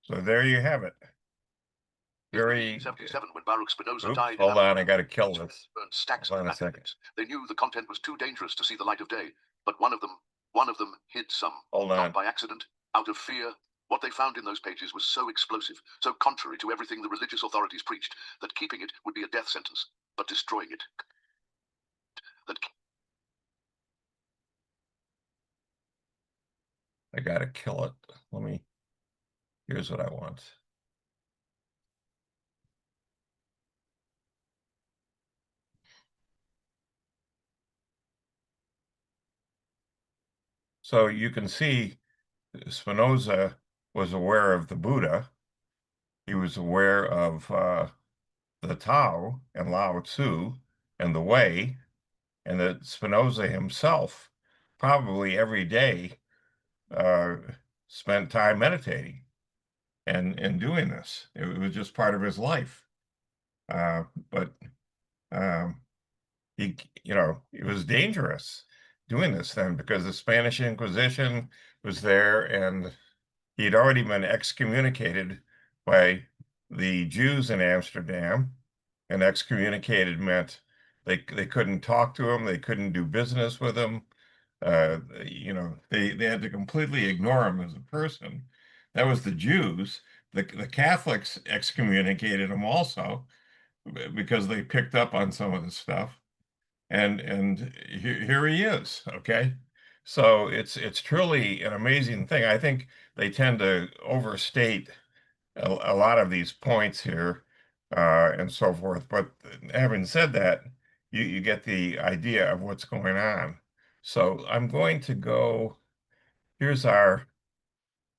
[SPEAKER 1] So there you have it. Very.
[SPEAKER 4] 1877, when Baruch Spinoza
[SPEAKER 1] Oops,
[SPEAKER 4] died.
[SPEAKER 1] hold on, I got to kill this.
[SPEAKER 4] Burned stacks
[SPEAKER 1] Hold
[SPEAKER 4] of
[SPEAKER 1] on a second.
[SPEAKER 4] manuals. They knew the content was too dangerous to see the light of day, but one of them hid some.
[SPEAKER 1] Hold on.
[SPEAKER 4] Not by accident, out of fear. What they found in those pages was so explosive, so contrary to everything the religious authorities preached, that keeping it would be a death sentence, but destroying it.
[SPEAKER 1] I got to kill it. Here's what I want. So you can see Spinoza was aware of the Buddha. He was aware of the Tao and Lao Tzu and the Way, and that Spinoza himself probably every day spent time meditating and doing this. It was just part of his life. But it was dangerous doing this then, because the Spanish Inquisition was there, and he'd already been excommunicated by the Jews in Amsterdam. And excommunicated meant they couldn't talk to him, they couldn't do business with him. They had to completely ignore him as a person. That was the Jews. The Catholics excommunicated him also, because they picked up on some of the stuff. And here he is. Okay, so it's truly an amazing thing. I think they tend to overstate a lot of these points here, and so forth. But having said that, you get the idea of what's going on. So I'm going to go. Here's our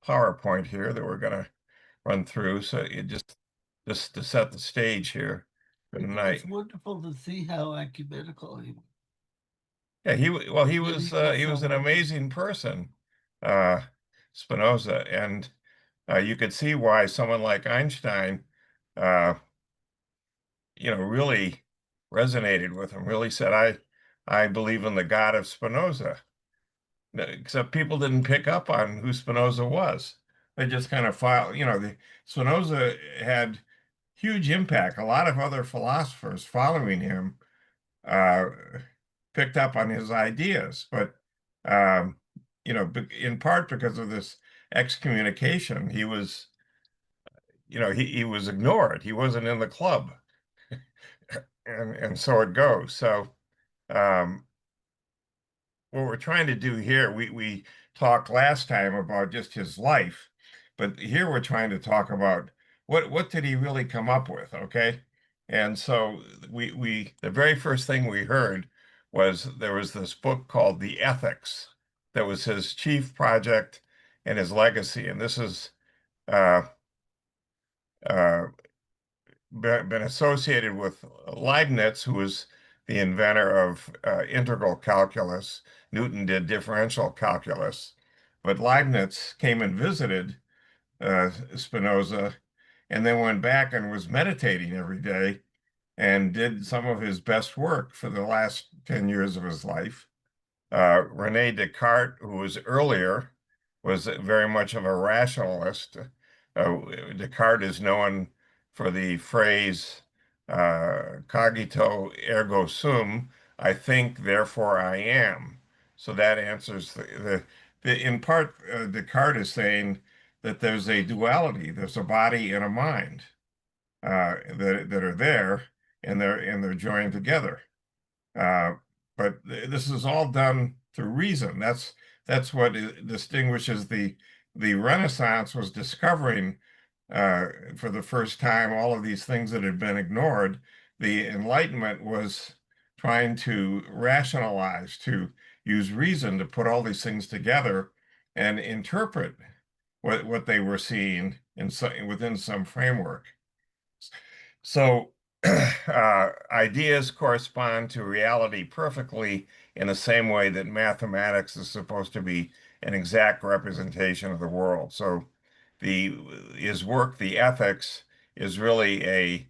[SPEAKER 1] PowerPoint here that we're going to run through. So it just to set the stage here for tonight.
[SPEAKER 2] It's wonderful to see how ecumenical he was.
[SPEAKER 1] Yeah, he was an
[SPEAKER 2] someone.
[SPEAKER 1] amazing person, Spinoza, and you could see why someone like Einstein, really resonated with him. Really said, "I believe in the God of Spinoza." Except people didn't pick up on who Spinoza was. They just kind of Spinoza had huge impact. A lot of other philosophers following him picked up on his ideas, but in part because of this excommunication, he was, he was ignored. He wasn't in the club, and so it goes. So, um, what we're trying to do here, we talked last time about just his life, but here we're trying to talk about what did he really come up with, okay? And so the very first thing we heard was there was this book called The Ethics that was his chief project and his legacy, and this is uh, uh, been associated with Leibniz, who was the inventor of integral calculus. Newton did differential calculus. But Leibniz came and visited Spinoza and then went back and was meditating every day and did some of his best work for the last 10 years of his life. Rene Descartes, who was earlier, was very much of a rationalist. Descartes is known for the phrase cogito ergo sum, I think, therefore I am. So that answers in part, Descartes is saying that there's a duality, there's a body and a mind that are there, and they're joined together. But this is all done through reason. That's what distinguishes the Renaissance was discovering for the first time all of these things that had been ignored. The Enlightenment was trying to rationalize, to use reason to put all these things together and interpret what they were seeing within some framework. So ideas correspond to reality perfectly in the same way that mathematics is supposed to be an exact representation of the world. So his work, The Ethics, is really a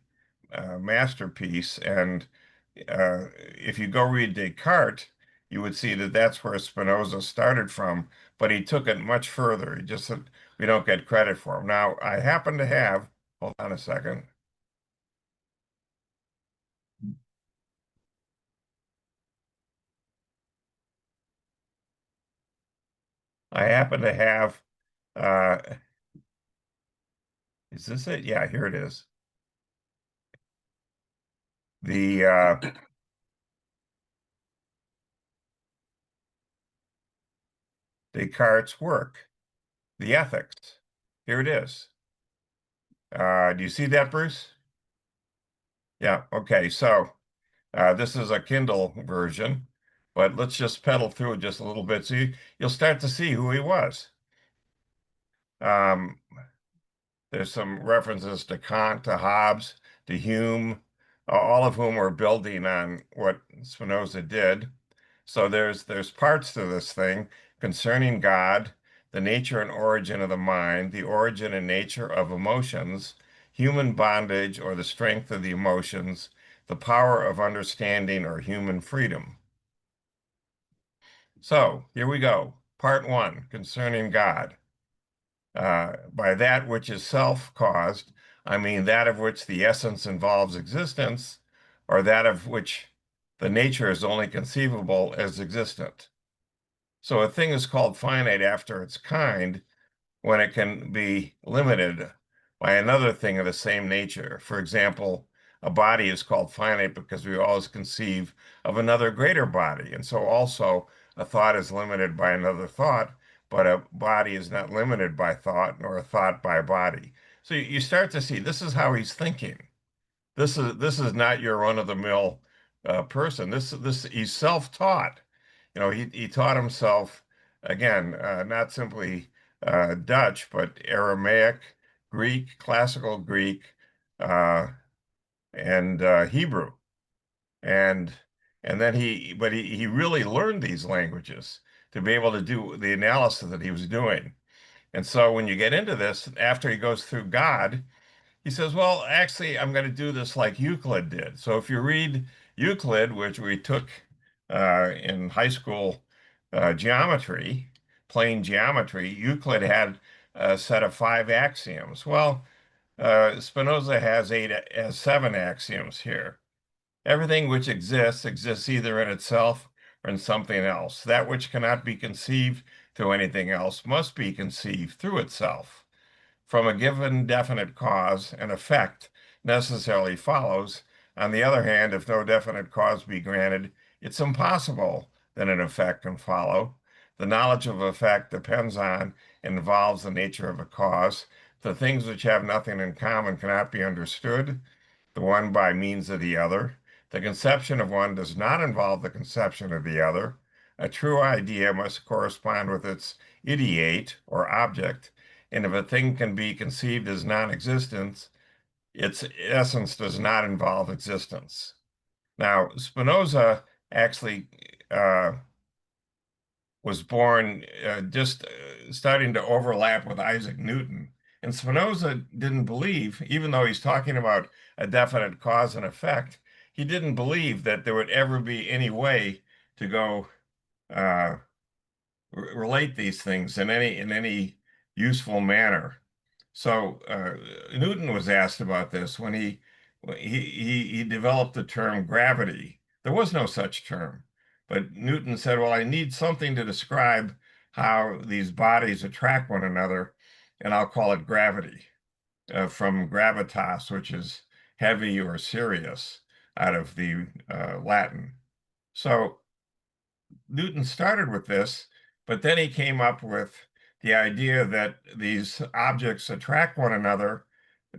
[SPEAKER 1] masterpiece. And if you go read Descartes, you would see that that's where Spinoza started from, but he took it much further. He just said we don't get credit for him. Now, I happen to have, hold on a second. I happen to have, uh, is this it? Yeah, here it is. The Descartes' work, The Ethics. Here it is. Do you see that, Bruce? Yeah, okay. So this is a Kindle version, but let's just pedal through it just a little bit so you'll start to see who he was. There's some references to Kant, to Hobbes, to Hume, all of whom were building on what Spinoza did. So there's parts to this thing concerning God, the nature and origin of the mind, the origin and nature of emotions, human bondage or the strength of the emotions, the power of understanding or human freedom. So here we go. Part 1, concerning God. By that which is self-caused, I mean that of which the essence involves existence, or that of which the nature is only conceivable as existent. So a thing is called finite after its kind when it can be limited by another thing of the same nature. For example, a body is called finite because we always conceive of another greater body. And so also a thought is limited by another thought, but a body is not limited by thought nor a thought by body. So you start to see this is how he's thinking. This is not your run-of-the-mill person. He's self-taught. He taught himself again, not simply Dutch, but Aramaic, Greek, classical Greek, and Hebrew, and then he really learned these languages to be able to do the analysis that he was doing. And so when you get into this, after he goes through God, he says, well, actually, I'm going to do this like Euclid did. So if you read Euclid, which we took in high school geometry, plane geometry, Euclid had a set of 5 axioms. Well, Spinoza has 7 axioms here. Everything which exists either in itself or in something else. That which cannot be conceived through anything else must be conceived through itself. From a given definite cause, an effect necessarily follows. On the other hand, if no definite cause be granted, it's impossible that an effect can follow. The knowledge of effect depends on and involves the nature of a cause. The things which have nothing in common cannot be understood, the one by means of the other. The conception of one does not involve the conception of the other. A true idea must correspond with its ideate or object, and if a thing can be conceived as non-existence, its essence does not involve existence. Now, Spinoza actually was born just starting to overlap with Isaac Newton. And Spinoza didn't believe, even though he's talking about a definite cause and effect, he didn't believe that there would ever be any way to go relate these things in any useful manner. So Newton was asked about this when he developed the term gravity. There was no such term, but Newton said, "Well, I need something to describe how these bodies attract one another, and I'll call it gravity, from gravitas, which is heavy or serious, out of the Latin." So Newton started with this, but then he came up with the idea that these objects attract one another,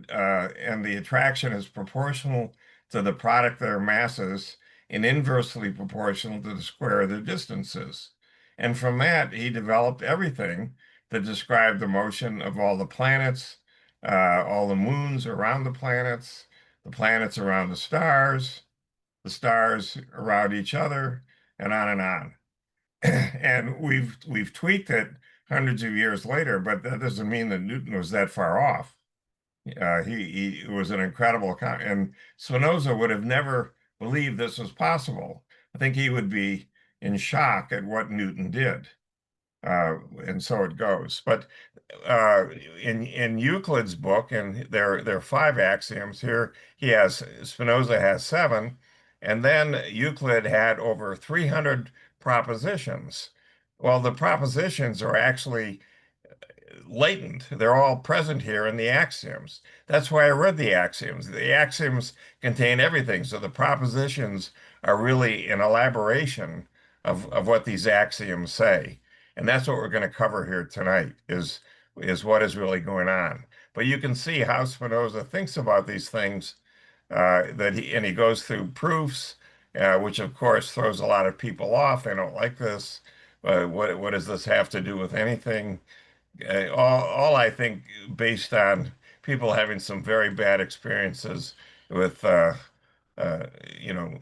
[SPEAKER 1] and the attraction is proportional to the product of their masses and inversely proportional to the square of their distances. And from that, he developed everything that described the motion of all the planets, all the moons around the planets around the stars around each other, and on and on. And we've tweaked it hundreds of years later, but that doesn't mean that Newton was that far off. He was an incredible, and Spinoza would have never believed this was possible. I think he would be in shock at what Newton did. And so it goes. But in Euclid's book, and there are 5 axioms here. Spinoza has 7, and then Euclid had over 300 propositions. Well, the propositions are actually latent. They're all present here in the axioms. That's why I read the axioms. The axioms contain everything. So the propositions are really an elaboration of what these axioms say. And that's what we're going to cover here tonight is what is really going on. But you can see how Spinoza thinks about these things, and he goes through proofs, which of course throws a lot of people off. They don't like this. What does this have to do with anything? All I think based on people having some very bad experiences with you know,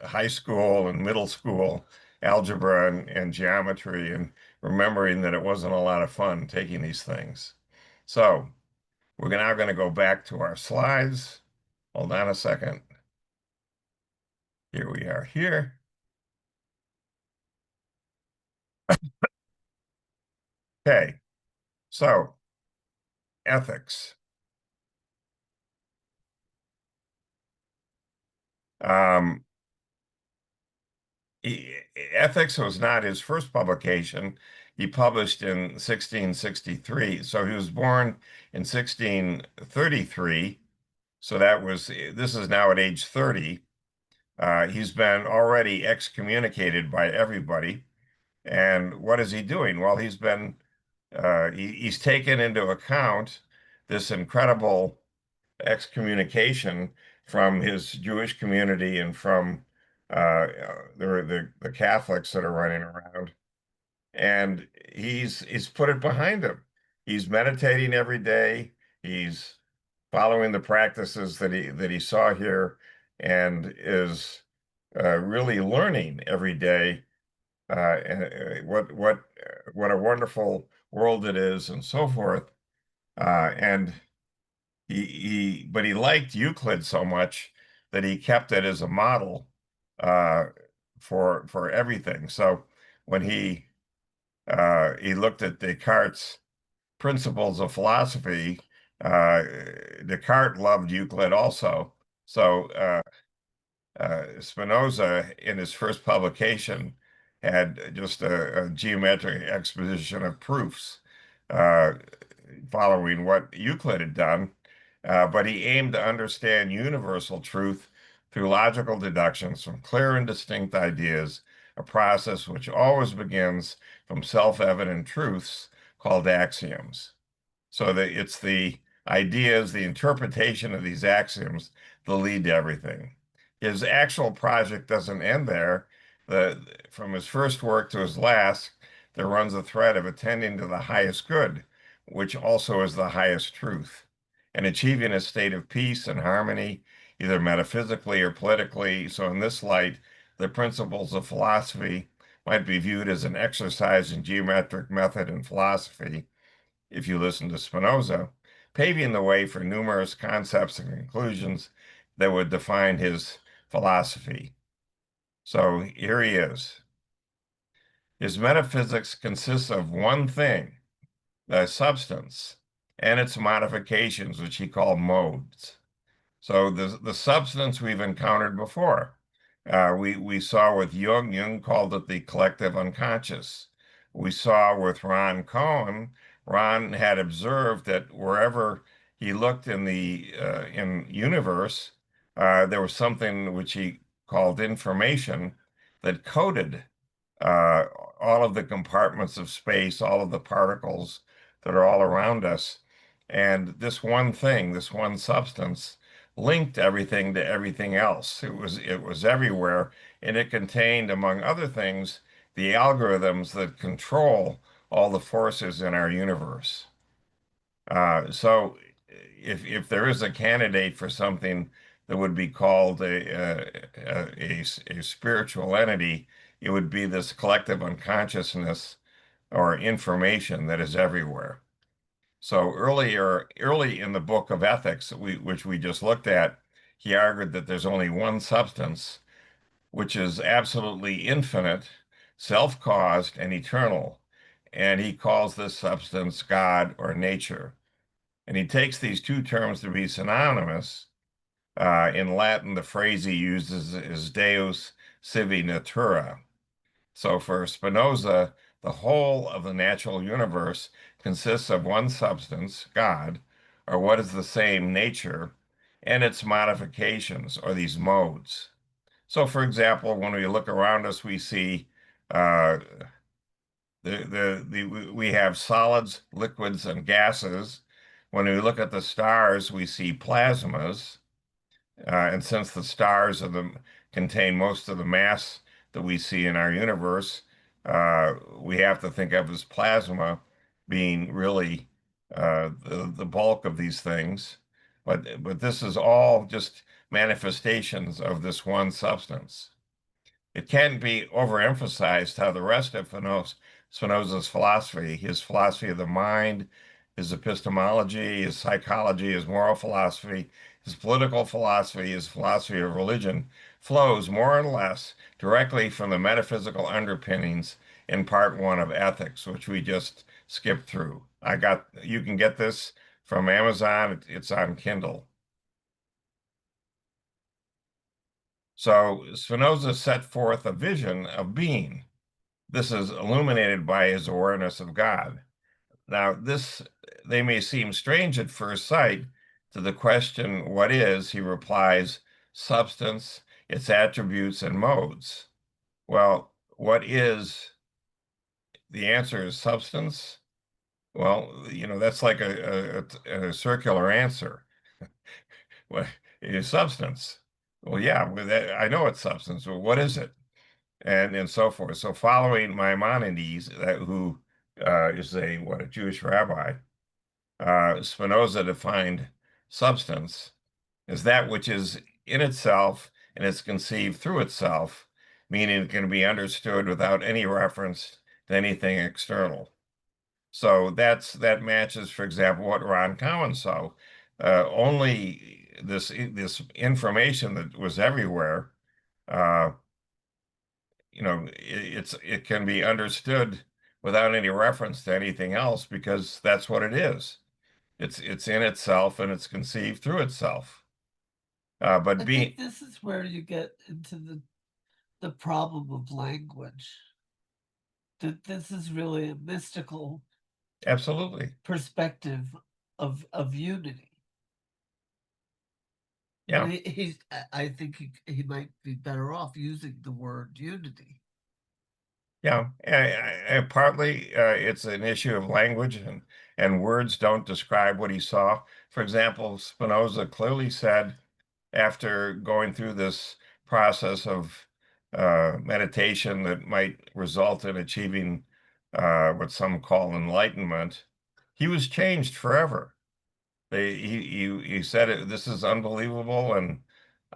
[SPEAKER 1] high school and middle school algebra and geometry, and remembering that it wasn't a lot of fun taking these things. So we're now going to go back to our slides. Hold on a second. Here we are here. Okay, so ethics. Ethics was not his first publication. He published in 1663. So he was born in 1633. So this is now at age 30. He's been already excommunicated by everybody. And what is he doing? Well, he's taken into account this incredible excommunication from his Jewish community and from the Catholics that are running around, and he's put it behind him. He's meditating every day. He's following the practices that he saw here, and is really learning every day what a wonderful world it is, and so forth. And but he liked Euclid so much that he kept it as a model for everything. So when he looked at Descartes' principles of philosophy, Descartes loved Euclid also. So Spinoza, in his first publication, had just a geometric exposition of proofs, uh, following what Euclid had done, but he aimed to understand universal truth through logical deductions from clear and distinct ideas, a process which always begins from self-evident truths called axioms. So that it's the ideas, the interpretation of these axioms that lead to everything. His actual project doesn't end there. From his first work to his last, there runs a thread of attending to the highest good, which also is the highest truth, and achieving a state of peace and harmony, either metaphysically or politically. So in this light, the principles of philosophy might be viewed as an exercise in geometric method and philosophy, if you listen to Spinoza, paving the way for numerous concepts and conclusions that would define his philosophy. So here he is. His metaphysics consists of one thing, the substance, and its modifications, which he called modes. So the substance we've encountered before. We saw with Jung called it the collective unconscious. We saw with Ron Cohen, Ron had observed that wherever he looked in the universe, there was something which he called information that coded uh, all of the compartments of space, all of the particles that are all around us. And this one thing, this one substance, linked everything to everything else. It was everywhere, and it contained, among other things, the algorithms that control all the forces in our universe. So if there is a candidate for something that would be called a spiritual entity, it would be this collective unconsciousness or information that is everywhere. So early in the book of ethics, which we just looked at, he argued that there's only one substance, which is absolutely infinite, self-caused, and eternal. And he calls this substance God or nature. And he takes these two terms to be synonymous. In Latin, the phrase he uses is Deus sive natura. So for Spinoza, the whole of the natural universe consists of one substance, God, or what is the same nature, and its modifications, or these modes. So for example, when we look around us, we see uh, we have solids, liquids, and gases. When we look at the stars, we see plasmas. And since the stars contain most of the mass that we see in our universe, we have to think of as plasma being really the bulk of these things. But this is all just manifestations of this one substance. It can't be overemphasized how the rest of Spinoza's philosophy, his philosophy of the mind, his epistemology, his psychology, his moral philosophy, his political philosophy, his philosophy of religion, flows more or less directly from the metaphysical underpinnings in part one of Ethics, which we just skipped through. You can get this from Amazon. It's on Kindle. So Spinoza set forth a vision of being. This is illuminated by his awareness of God. Now, they may seem strange at first sight. To the question, what is, he replies, substance, its attributes, and modes. Well, what is? The answer is substance. Well, that's like a circular answer. What is substance? Well, yeah, I know it's substance. Well, what is it? And so forth. So following Maimonides, who is a Jewish rabbi, Spinoza defined substance as that which is in itself and is conceived through itself, meaning it can be understood without any reference to anything external. So that matches, for example, what Ron Cowan saw. Only this information that was everywhere, it can be understood without any reference to anything else because that's what it is. It's in itself and it's conceived through itself. But
[SPEAKER 2] I
[SPEAKER 1] being
[SPEAKER 2] think this is where you get into the problem of language. That this is really a mystical
[SPEAKER 1] absolutely,
[SPEAKER 2] perspective of unity.
[SPEAKER 1] yeah.
[SPEAKER 2] And I think he might be better off using the word unity.
[SPEAKER 1] Yeah, partly it's an issue of language, and words don't describe what he saw. For example, Spinoza clearly said, after going through this process of meditation that might result in achieving what some call enlightenment, he was changed forever. He said this is unbelievable, and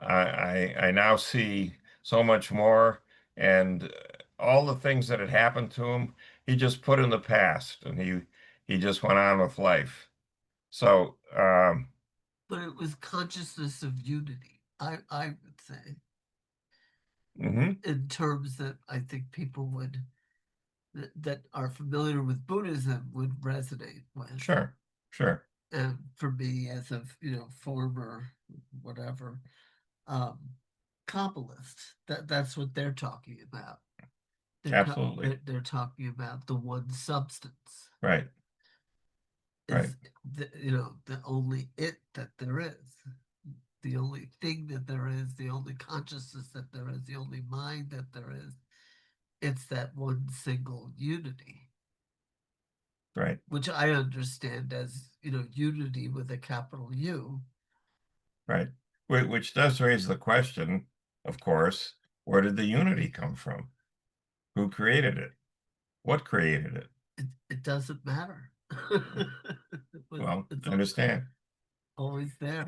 [SPEAKER 1] I now see so much more, and all the things that had happened to him, he just put in the past, and he just went on with life. So
[SPEAKER 2] But it was consciousness of unity, I would say,
[SPEAKER 1] mhm,
[SPEAKER 2] in terms that I think people would that are familiar with Buddhism would resonate with.
[SPEAKER 1] sure, sure,
[SPEAKER 2] And for me, as a former whatever um, Kabbalist, that's what they're talking about.
[SPEAKER 1] absolutely,
[SPEAKER 2] They're talking about the one substance.
[SPEAKER 1] right, right,
[SPEAKER 2] Is the only it that there is, the only thing that there is, the only consciousness that there is, the only mind that there is. It's that one single unity,
[SPEAKER 1] right.
[SPEAKER 2] which I understand as unity with a capital U.
[SPEAKER 1] Right. Which does raise the question, of course, where did the unity come from? Who created it? What created it?
[SPEAKER 2] It doesn't matter.
[SPEAKER 1] Well,
[SPEAKER 2] It's
[SPEAKER 1] I understand.
[SPEAKER 2] always there.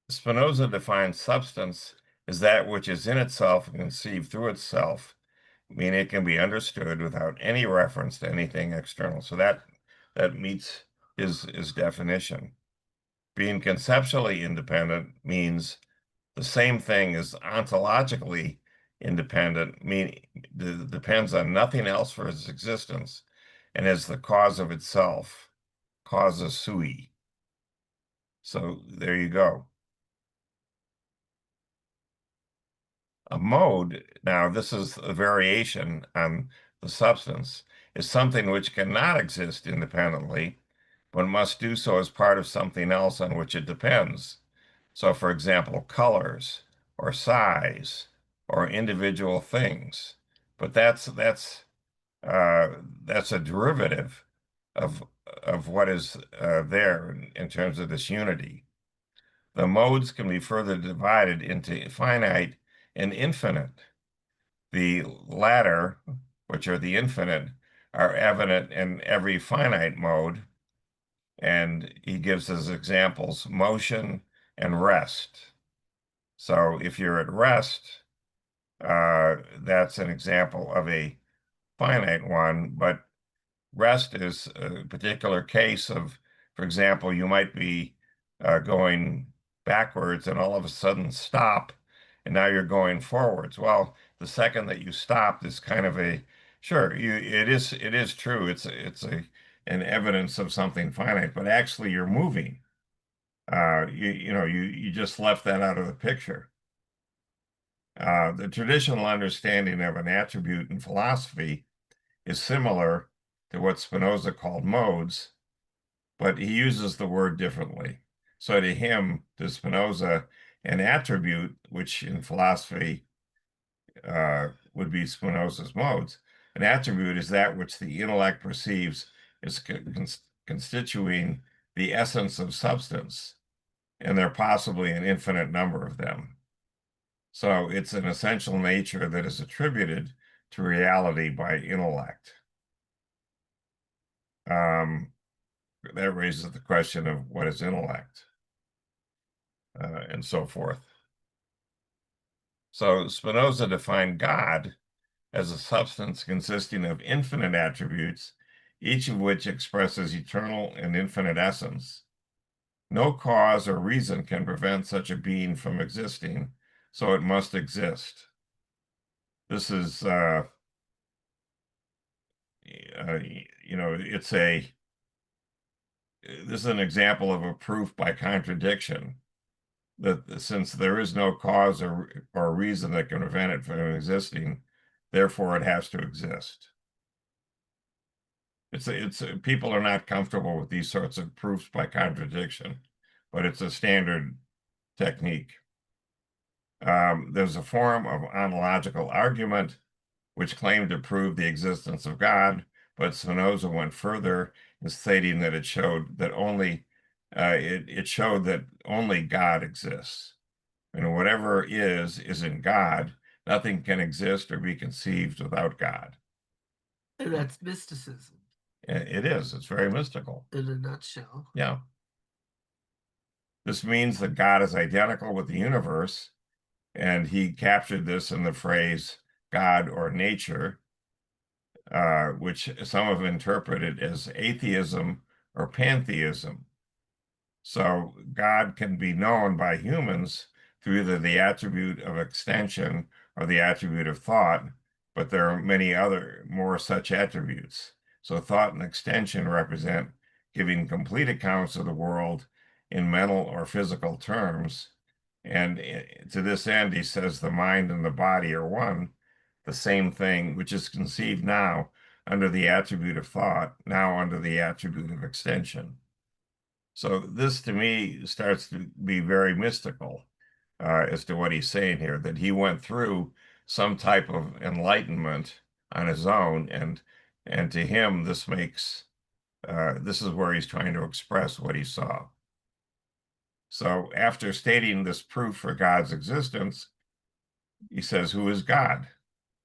[SPEAKER 1] Spinoza defines substance as that which is in itself and conceived through itself, meaning it can be understood without any reference to anything external. So that meets his definition. Being conceptually independent means the same thing as ontologically independent, meaning depends on nothing else for its existence and is the cause of itself, causa sui. So there you go. A mode, now this is a variation on the substance, is something which cannot exist independently, but must do so as part of something else on which it depends. So, for example, colors or size or individual things. But that's a derivative of what is there in terms of this unity. The modes can be further divided into finite and infinite. The latter, which are the infinite, are evident in every finite mode, and he gives as examples motion and rest. So if you're at rest, that's an example of a finite one, but rest is a particular case of, for example, you might be going backwards and all of a sudden stop, and now you're going forwards. Well, the second that you stop is kind of a sure, it is true. It's an evidence of something finite, but actually you're moving. You just left that out of the picture. The traditional understanding of an attribute in philosophy is similar to what Spinoza called modes, but he uses the word differently. So to him, to Spinoza, an attribute, which in philosophy would be Spinoza's modes, an attribute is that which the intellect perceives as constituting the essence of substance, and there are possibly an infinite number of them. So it's an essential nature that is attributed to reality by intellect. That raises the question of what is intellect, and so forth. So Spinoza defined God as a substance consisting of infinite attributes, each of which expresses eternal and infinite essence. No cause or reason can prevent such a being from existing, so it must exist. This is, it's this is an example of a proof by contradiction, that since there is no cause or reason that can prevent it from existing, therefore it has to exist. It's people are not comfortable with these sorts of proofs by contradiction, but it's a standard technique. There's a form of ontological argument which claimed to prove the existence of God, but Spinoza went further in stating that it showed that only God exists, and whatever is in God. Nothing can exist or be conceived without God.
[SPEAKER 2] And that's mysticism
[SPEAKER 1] It is. It's very mystical.
[SPEAKER 2] in a nutshell.
[SPEAKER 1] Yeah. This means that God is identical with the universe, and he captured this in the phrase God or nature, which some have interpreted as atheism or pantheism. So God can be known by humans through either the attribute of extension or the attribute of thought, but there are many other more such attributes. So thought and extension represent giving complete accounts of the world in mental or physical terms. And to this end, he says the mind and the body are one, the same thing, which is conceived now under the attribute of thought, now under the attribute of extension. So this, to me, starts to be very mystical as to what he's saying here, that he went through some type of enlightenment on his own, and to him, this is where he's trying to express what he saw. So after stating this proof for God's existence, he says, who is God?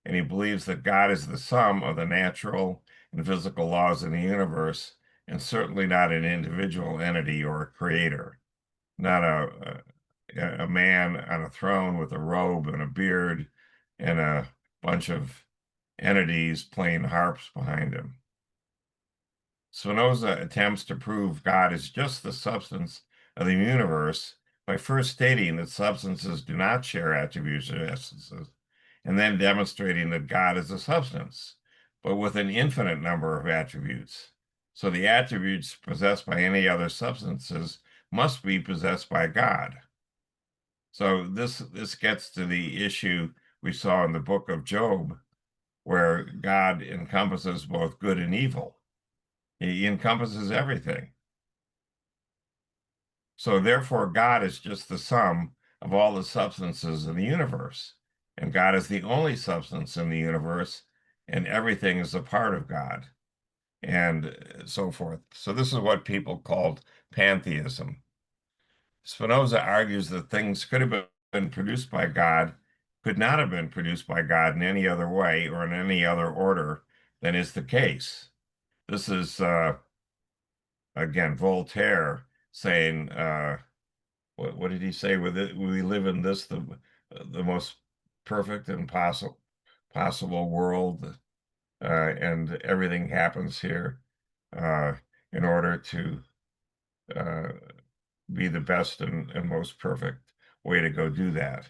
[SPEAKER 1] And he believes that God is the sum of the natural and physical laws in the universe, and certainly not an individual entity or a creator, not a man on a throne with a robe and a beard and a bunch of entities playing harps behind him. Spinoza attempts to prove God is just the substance of the universe by first stating that substances do not share attributes or essences, and then demonstrating that God is a substance, but with an infinite number of attributes. So the attributes possessed by any other substances must be possessed by God. So this gets to the issue we saw in the book of Job, where God encompasses both good and evil. He encompasses everything. So therefore, God is just the sum of all the substances in the universe. And God is the only substance in the universe, and everything is a part of God, and so forth. So this is what people called pantheism. Spinoza argues that things could have been produced by God, could not have been produced by God in any other way or in any other order than is the case. This is, again, Voltaire saying, what did he say? We live in this, the most perfect and possible world, and everything happens here in order to be the best and most perfect way to go do that.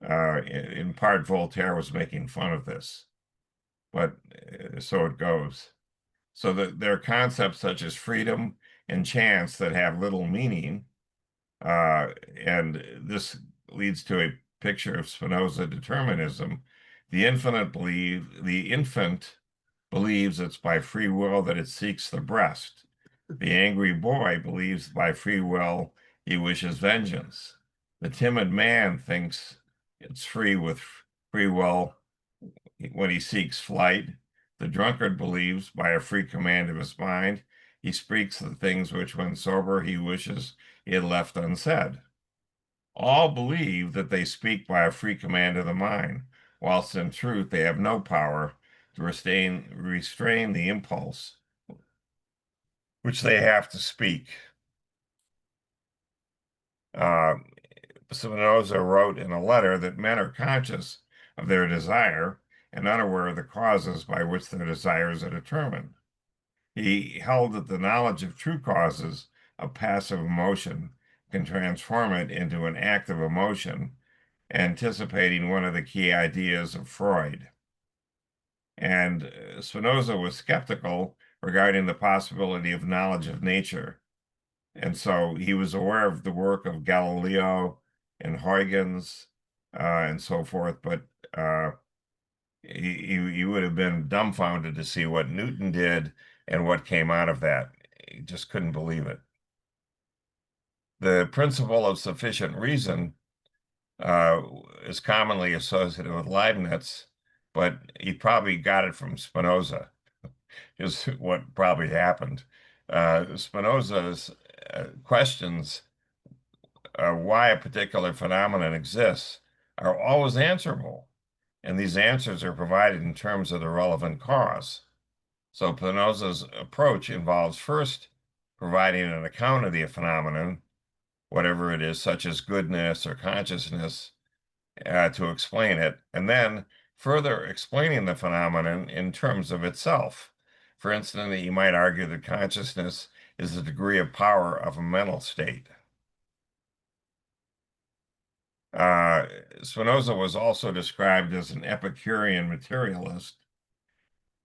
[SPEAKER 1] In part, Voltaire was making fun of this, but so it goes. So that there are concepts such as freedom and chance that have little meaning, and this leads to a picture of Spinoza determinism. The infant believes it's by free will that it seeks the breast. The angry boy believes by free will he wishes vengeance. The timid man thinks it's free will when he seeks flight. The drunkard believes by a free command of his mind he speaks the things which, when sober, he wishes he had left unsaid. All believe that they speak by a free command of the mind, whilst in truth they have no power to restrain the impulse which they have to speak. Spinoza wrote in a letter that men are conscious of their desire and unaware of the causes by which their desires are determined. He held that the knowledge of true causes of passive emotion can transform it into an active emotion, anticipating one of the key ideas of Freud. And Spinoza was skeptical regarding the possibility of knowledge of nature. And so he was aware of the work of Galileo and Huygens and so forth, but he would have been dumbfounded to see what Newton did and what came out of that. He just couldn't believe it. The principle of sufficient reason is commonly associated with Leibniz, but he probably got it from Spinoza, is what probably happened. Spinoza's questions why a particular phenomenon exists are always answerable, and these answers are provided in terms of the relevant cause. So Spinoza's approach involves first providing an account of the phenomenon, whatever it is, such as goodness or consciousness, to explain it, and then further explaining the phenomenon in terms of itself. For instance, you might argue that consciousness is the degree of power of a mental state. Spinoza was also described as an Epicurean materialist,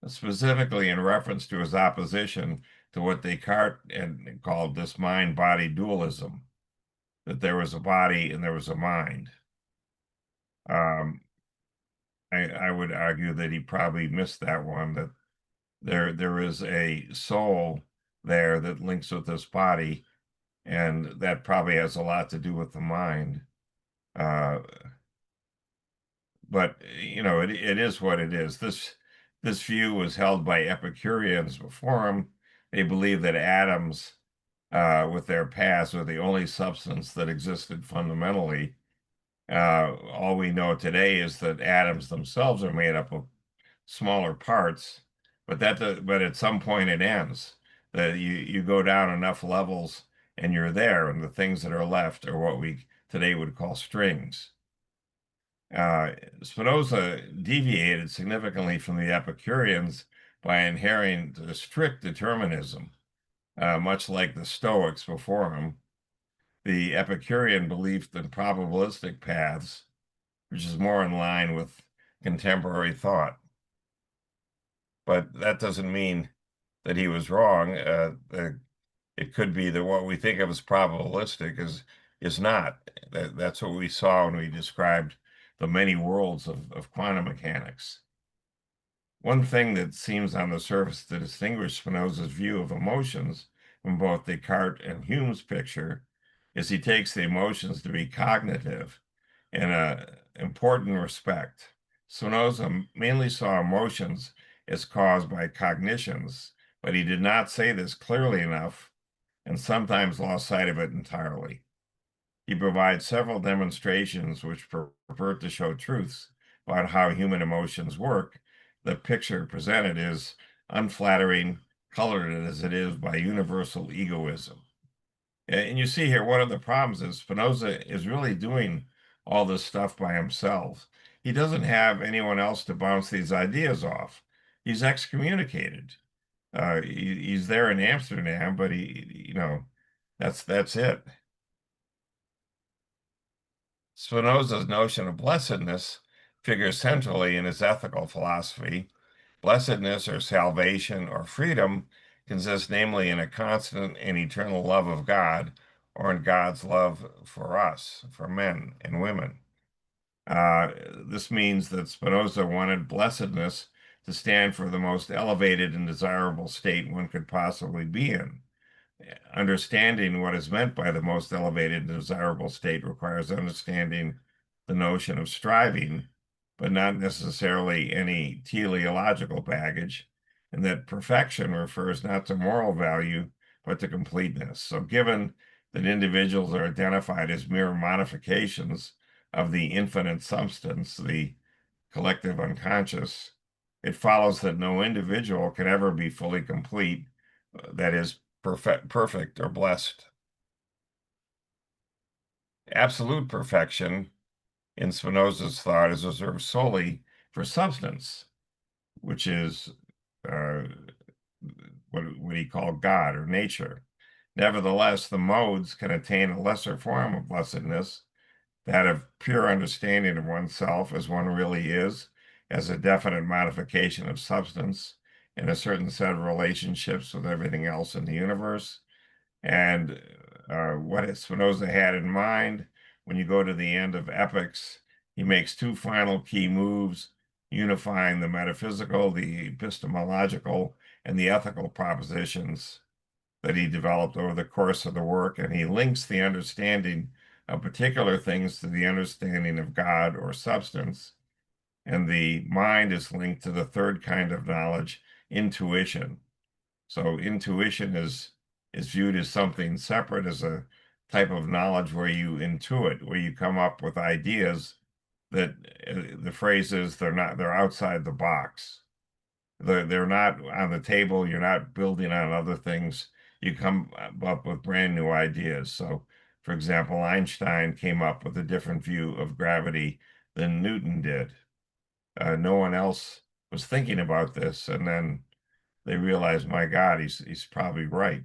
[SPEAKER 1] specifically in reference to his opposition to what Descartes had called this mind-body dualism, that there was a body and there was a mind. I would argue that he probably missed that one, that there is a soul there that links with this body, and that probably has a lot to do with the mind. But you know, it is what it is. This view was held by Epicureans before him. They believed that atoms, with their past, were the only substance that existed fundamentally. All we know today is that atoms themselves are made up of smaller parts, but at some point it ends. That you go down enough levels and you're there, and the things that are left are what we today would call strings. Spinoza deviated significantly from the Epicureans by adhering to strict determinism, much like the Stoics before him. The Epicurean believed in probabilistic paths, which is more in line with contemporary thought. But that doesn't mean that he was wrong. It could be that what we think of as probabilistic is not. That's what we saw when we described the many worlds of quantum mechanics. One thing that seems on the surface to distinguish Spinoza's view of emotions from both Descartes and Hume's picture is he takes the emotions to be cognitive in an important respect. Spinoza mainly saw emotions as caused by cognitions, but he did not say this clearly enough and sometimes lost sight of it entirely. He provides several demonstrations which purport to show truths about how human emotions work. The picture presented is unflattering, colored as it is by universal egoism. And you see here, one of the problems is Spinoza is really doing all this stuff by himself. He doesn't have anyone else to bounce these ideas off. He's excommunicated. He's there in Amsterdam, but that's it. Spinoza's notion of blessedness figures centrally in his ethical philosophy. Blessedness or salvation or freedom consists namely in a constant and eternal love of God, or in God's love for us, for men and women. This means that Spinoza wanted blessedness to stand for the most elevated and desirable state one could possibly be in. Understanding what is meant by the most elevated and desirable state requires understanding the notion of striving, but not necessarily any teleological baggage, and that perfection refers not to moral value, but to completeness. So given that individuals are identified as mere modifications of the infinite substance, the collective unconscious, it follows that no individual can ever be fully complete, that is, perfect or blessed. Absolute perfection in Spinoza's thought is reserved solely for substance, which is what he called God or nature. Nevertheless, the modes can attain a lesser form of blessedness, that of pure understanding of oneself as one really is, as a definite modification of substance, and a certain set of relationships with everything else in the universe. And what Spinoza had in mind, when you go to the end of Ethics, he makes two final key moves, unifying the metaphysical, the epistemological, and the ethical propositions that he developed over the course of the work. And he links the understanding of particular things to the understanding of God or substance. And the mind is linked to the third kind of knowledge, intuition. So intuition is viewed as something separate, as a type of knowledge where you intuit, where you come up with ideas that the phrase is they're outside the box. They're not on the table. You're not building on other things. You come up with brand new ideas. So, for example, Einstein came up with a different view of gravity than Newton did. No one else was thinking about this, and then they realized, my God, he's probably right.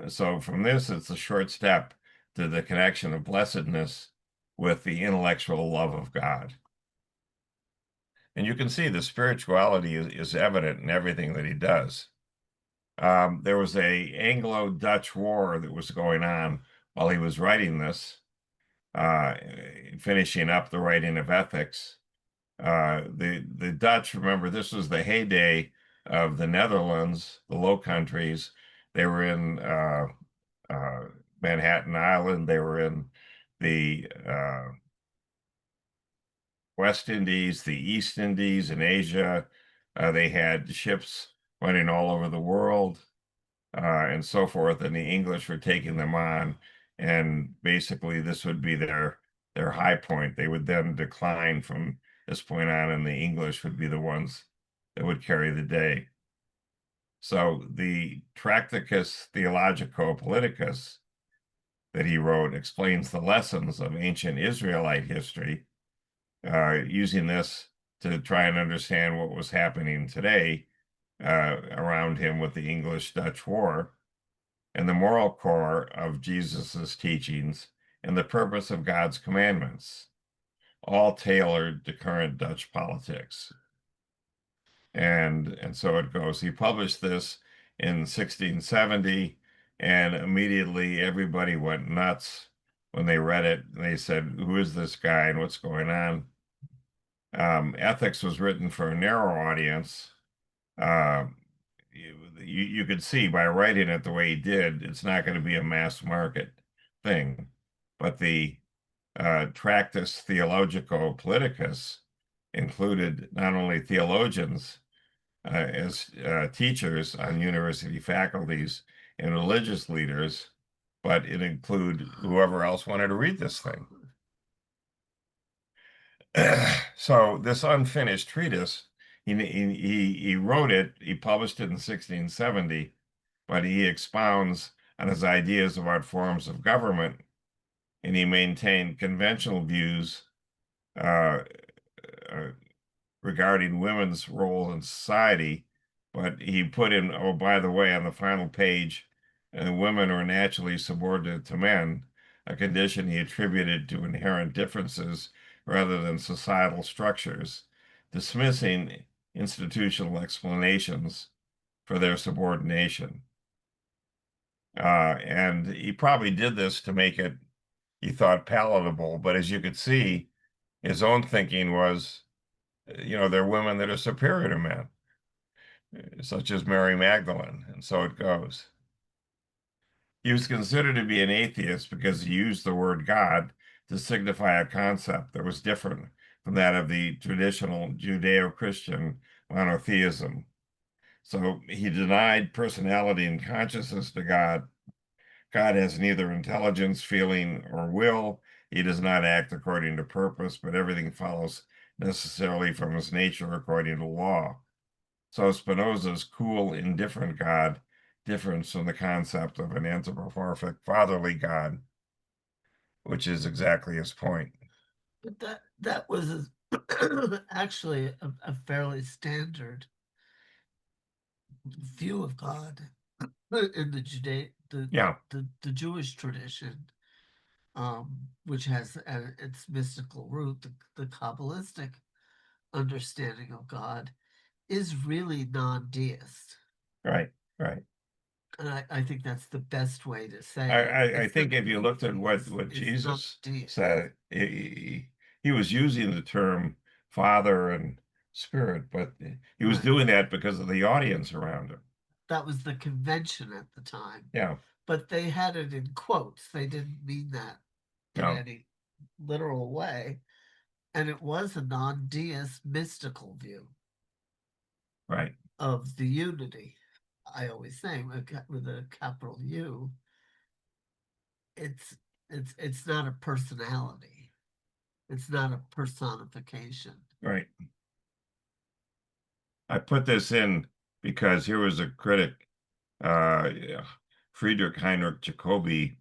[SPEAKER 1] So from this, it's a short step to the connection of blessedness with the intellectual love of God. And you can see the spirituality is evident in everything that he does. There was a Anglo-Dutch war that was going on while he was writing this, finishing up the writing of Ethics. The Dutch, remember, this was the heyday of the Netherlands, the Low Countries. They were in Manhattan Island. They were in the West Indies, the East Indies, and Asia. They had ships running all over the world, and so forth. And the English were taking them on, and basically this would be their high point. They would then decline from this point on, and the English would be the ones that would carry the day. So the Tractatus Theologico Politicus that he wrote explains the lessons of ancient Israelite history, using this to try and understand what was happening today around him with the English-Dutch War, and the moral core of Jesus's teachings and the purpose of God's commandments, all tailored to current Dutch politics. And so it goes. He published this in 1670, and immediately everybody went nuts when they read it. They said, who is this guy and what's going on? Ethics was written for a narrow audience. You could see by writing it the way he did, it's not going to be a mass market thing. But the Tractus Theologico Politicus included not only theologians as teachers on university faculties and religious leaders, but it included whoever else wanted to read this thing. So this unfinished treatise, he wrote it, he published it in 1670, but he expounds on his ideas about forms of government, and he maintained conventional views regarding women's role in society, but he put in, oh, by the way, on the final page, women are naturally subordinate to men, a condition he attributed to inherent differences rather than societal structures, dismissing institutional explanations for their subordination. And he probably did this to make it, he thought, palatable, but as you could see, his own thinking was, there are women that are superior to men, such as Mary Magdalene, and so it goes. He was considered to be an atheist because he used the word God to signify a concept that was different from that of the traditional Judeo-Christian monotheism. So he denied personality and consciousness to God. God has neither intelligence, feeling, or will. He does not act according to purpose, but everything follows necessarily from his nature according to law. So Spinoza's cool, indifferent God differs from the concept of an anthropomorphic, fatherly God, which is exactly his point.
[SPEAKER 2] But that was actually a fairly standard view of God in the Jewish tradition, which has its mystical root, the Kabbalistic understanding of God is really non-deist.
[SPEAKER 1] Right, right.
[SPEAKER 2] And I think that's the best way to say it.
[SPEAKER 1] I
[SPEAKER 2] It's
[SPEAKER 1] think
[SPEAKER 2] not
[SPEAKER 1] if you looked at what
[SPEAKER 2] atheist, it's
[SPEAKER 1] Jesus
[SPEAKER 2] non-deist.
[SPEAKER 1] said, he was using the term Father and Spirit, but he was
[SPEAKER 2] Right.
[SPEAKER 1] doing that because of the audience around him.
[SPEAKER 2] That was the convention at the time.
[SPEAKER 1] Yeah,
[SPEAKER 2] But they had it in quotes. They didn't mean that in
[SPEAKER 1] no,
[SPEAKER 2] any literal way. And it was a non-deist mystical view
[SPEAKER 1] right,
[SPEAKER 2] of the unity. I always say with a capital U, it's it's not a personality. It's not a personification.
[SPEAKER 1] right. I put this in because here was a critic, yeah, Friedrich Heinrich Jacobi,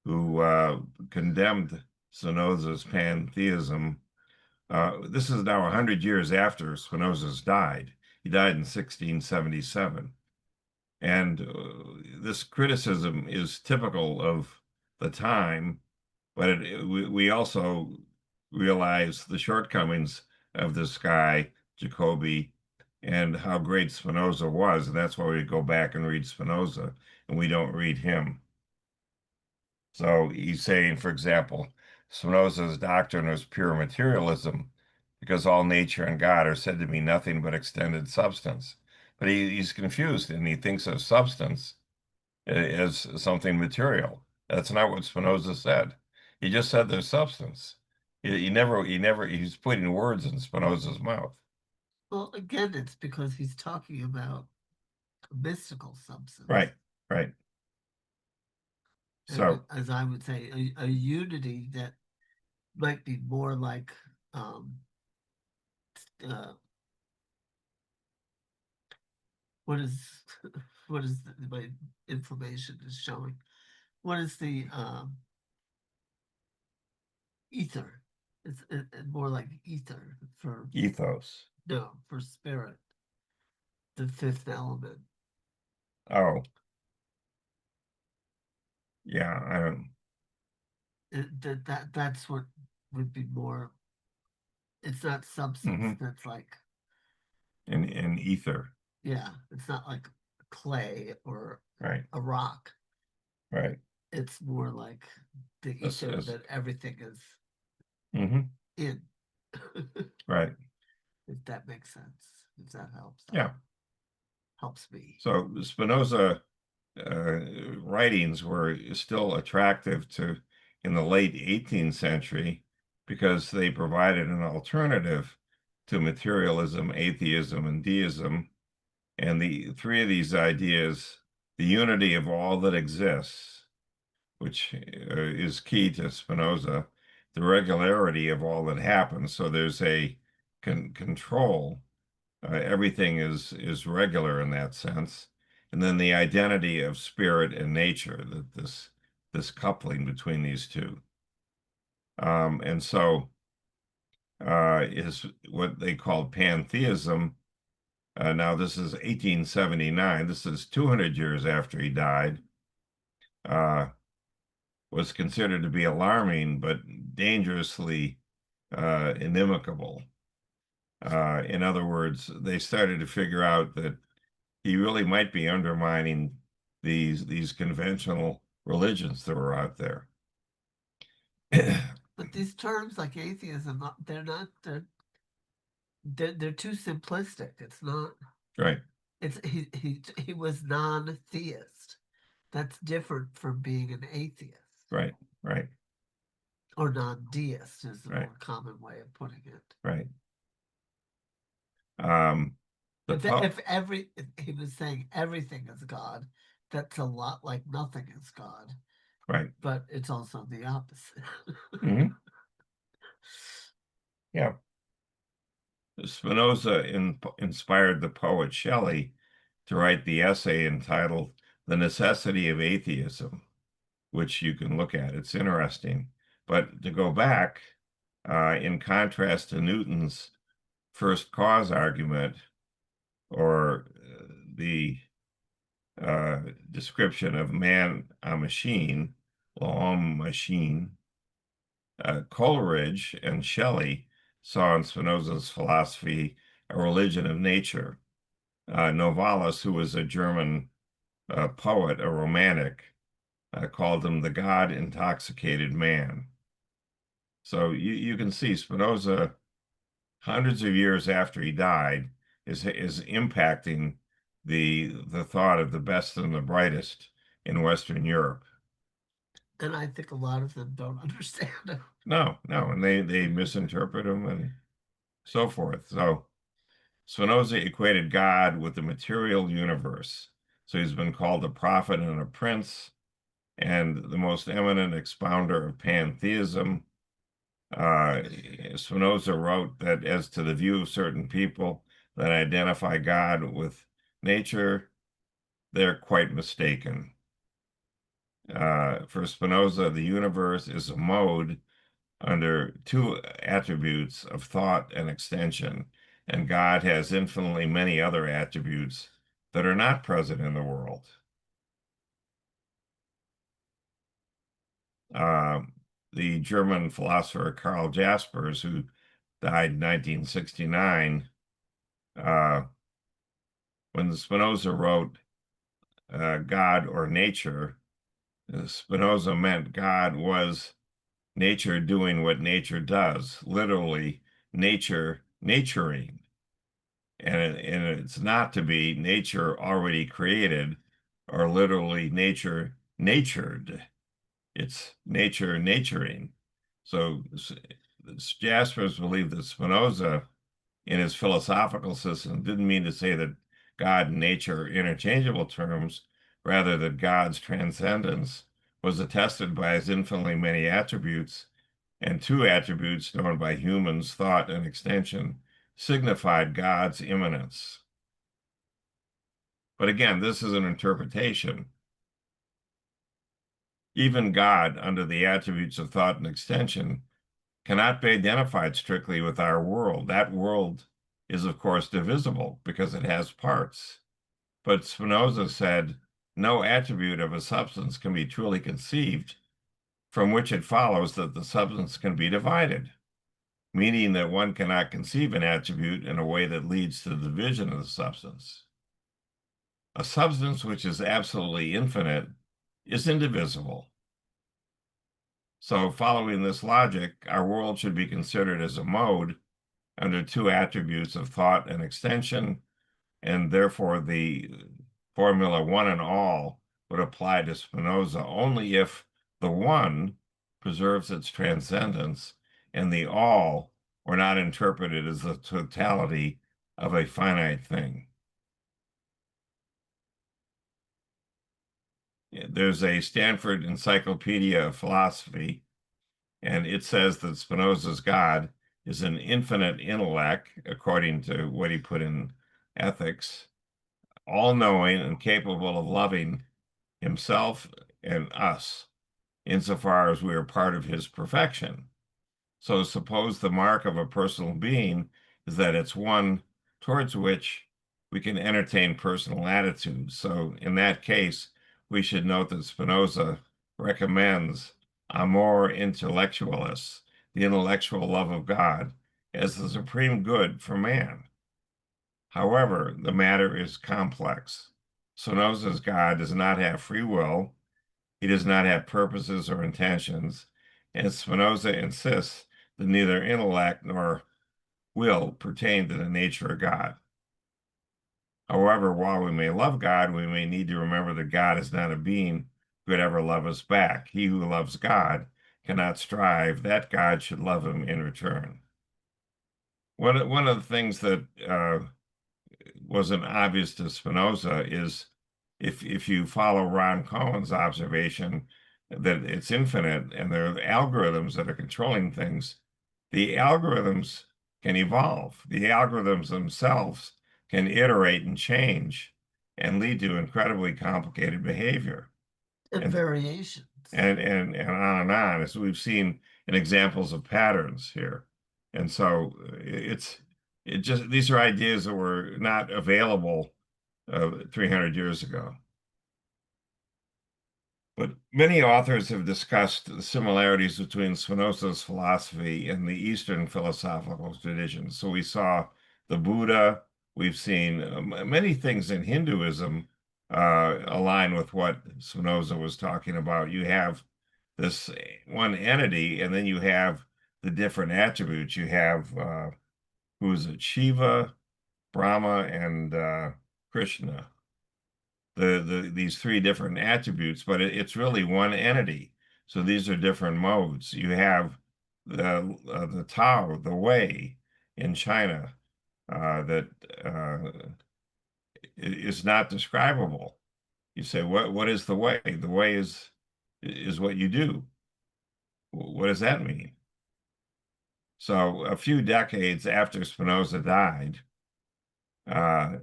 [SPEAKER 1] who condemned Spinoza's pantheism. This is now 100 years after Spinoza's died. He died in 1677. And this criticism is typical of the time, but we also realize the shortcomings of this guy, Jacobi, and how great Spinoza was. And that's why we go back and read Spinoza, and we don't read him. So he's saying, for example, Spinoza's doctrine was pure materialism because all nature and God are said to be nothing but extended substance. But he's confused and he thinks of substance as something material. That's not what Spinoza said. He just said there's substance. He's putting words in Spinoza's mouth.
[SPEAKER 2] Well, again, it's because he's talking about a mystical substance.
[SPEAKER 1] Right, right. So,
[SPEAKER 2] as I would say, a unity that might be more like uh, what is what is my information is showing? What is the ether? It's more like ether for
[SPEAKER 1] ethos.
[SPEAKER 2] no for spirit, the fifth element.
[SPEAKER 1] Oh, yeah, I don't.
[SPEAKER 2] That's what would be more. It's not substance. That's like
[SPEAKER 1] In ether.
[SPEAKER 2] yeah. It's not like clay or
[SPEAKER 1] Right,
[SPEAKER 2] a rock.
[SPEAKER 1] right.
[SPEAKER 2] It's more like the
[SPEAKER 1] This
[SPEAKER 2] ether
[SPEAKER 1] is.
[SPEAKER 2] that everything is
[SPEAKER 1] Mm-hmm.
[SPEAKER 2] in.
[SPEAKER 1] Right.
[SPEAKER 2] If that makes sense. If that helps.
[SPEAKER 1] Yeah.
[SPEAKER 2] Helps me.
[SPEAKER 1] So Spinoza writings were still attractive in the late 18th century because they provided an alternative to materialism, atheism, and deism. And the three of these ideas, the unity of all that exists, which is key to Spinoza, the regularity of all that happens. So there's a control. Everything is regular in that sense. And then the identity of spirit and nature, that this coupling between these two. And so is what they called pantheism. Now this is 1879. This is 200 years after he died. Was considered to be alarming, but dangerously inimical. In other words, they started to figure out that he really might be undermining these conventional religions that were out there.
[SPEAKER 2] But these terms like atheism, they're too simplistic. It's not
[SPEAKER 1] Right.
[SPEAKER 2] It's he was non-theist. That's different from being an atheist.
[SPEAKER 1] Right. Right.
[SPEAKER 2] Or non-deist is the
[SPEAKER 1] Right.
[SPEAKER 2] more common way of putting it.
[SPEAKER 1] Right.
[SPEAKER 2] If he was saying everything is God, that's a lot like nothing is God.
[SPEAKER 1] Right.
[SPEAKER 2] But it's also the opposite.
[SPEAKER 1] Mm-hmm. Yeah. Spinoza inspired the poet Shelley to write the essay entitled The Necessity of Atheism, which you can look at. It's interesting. But to go back, in contrast to Newton's first cause argument, or the description of man a machine, l'homme machine, Coleridge and Shelley saw in Spinoza's philosophy a religion of nature. Novalis, who was a German poet, a romantic, called him the God-intoxicated man. So you can see Spinoza, hundreds of years after he died, is impacting the thought of the best and the brightest in Western Europe.
[SPEAKER 2] And I think a lot of them don't understand him.
[SPEAKER 1] No, and they misinterpret him and so forth. So Spinoza equated God with the material universe. So he's been called a prophet and a prince, and the most eminent expounder of pantheism. Spinoza wrote that as to the view of certain people that identify God with nature, they're quite mistaken. For Spinoza, the universe is a mode under two attributes of thought and extension, and God has infinitely many other attributes that are not present in the world. The German philosopher Karl Jaspers, who died in 1969, when Spinoza wrote God or nature, Spinoza meant God was nature doing what nature does, literally nature naturing. And it's not to be nature already created or literally nature natured. It's nature naturing. So Jaspers believed that Spinoza, in his philosophical system, didn't mean to say that God and nature are interchangeable terms, rather that God's transcendence was attested by his infinitely many attributes, and two attributes known by humans, thought and extension, signified God's immanence. But again, this is an interpretation. Even God, under the attributes of thought and extension, cannot be identified strictly with our world. That world is, of course, divisible because it has parts. But Spinoza said, no attribute of a substance can be truly conceived, from which it follows that the substance can be divided, meaning that one cannot conceive an attribute in a way that leads to the division of the substance. A substance which is absolutely infinite is indivisible. So following this logic, our world should be considered as a mode under two attributes of thought and extension, and therefore the formula one and all would apply to Spinoza only if the one preserves its transcendence and the all were not interpreted as the totality of a finite thing. There's a Stanford Encyclopedia of Philosophy, and it says that Spinoza's God is an infinite intellect, according to what he put in Ethics, all-knowing and capable of loving himself and us, insofar as we are part of his perfection. So suppose the mark of a personal being is that it's one towards which we can entertain personal attitudes. So in that case, we should note that Spinoza recommends amor intellectualis, the intellectual love of God, as the supreme good for man. However, the matter is complex. Spinoza's God does not have free will, he does not have purposes or intentions, and Spinoza insists that neither intellect nor will pertain to the nature of God. However, while we may love God, we may need to remember that God is not a being who could ever love us back. He who loves God cannot strive that God should love him in return. One of the things that wasn't obvious to Spinoza is if you follow Ron Cohen's observation that it's infinite and there are algorithms that are controlling things, the algorithms can evolve. The algorithms themselves can iterate and change and lead to incredibly complicated behavior.
[SPEAKER 2] And variations.
[SPEAKER 1] And on, as we've seen in examples of patterns here. And so these are ideas that were not available 300 years ago. But many authors have discussed the similarities between Spinoza's philosophy and the Eastern philosophical traditions. So we saw the Buddha. We've seen many things in Hinduism align with what Spinoza was talking about. You have this one entity, and then you have the different attributes. You have who is it? Shiva, Brahma, and Krishna. These three different attributes, but it's really one entity. So these are different modes. You have the Tao, the Way in China, that is not describable. You say, what is the way? The way is what you do. What does that mean? So a few decades after Spinoza died, uh,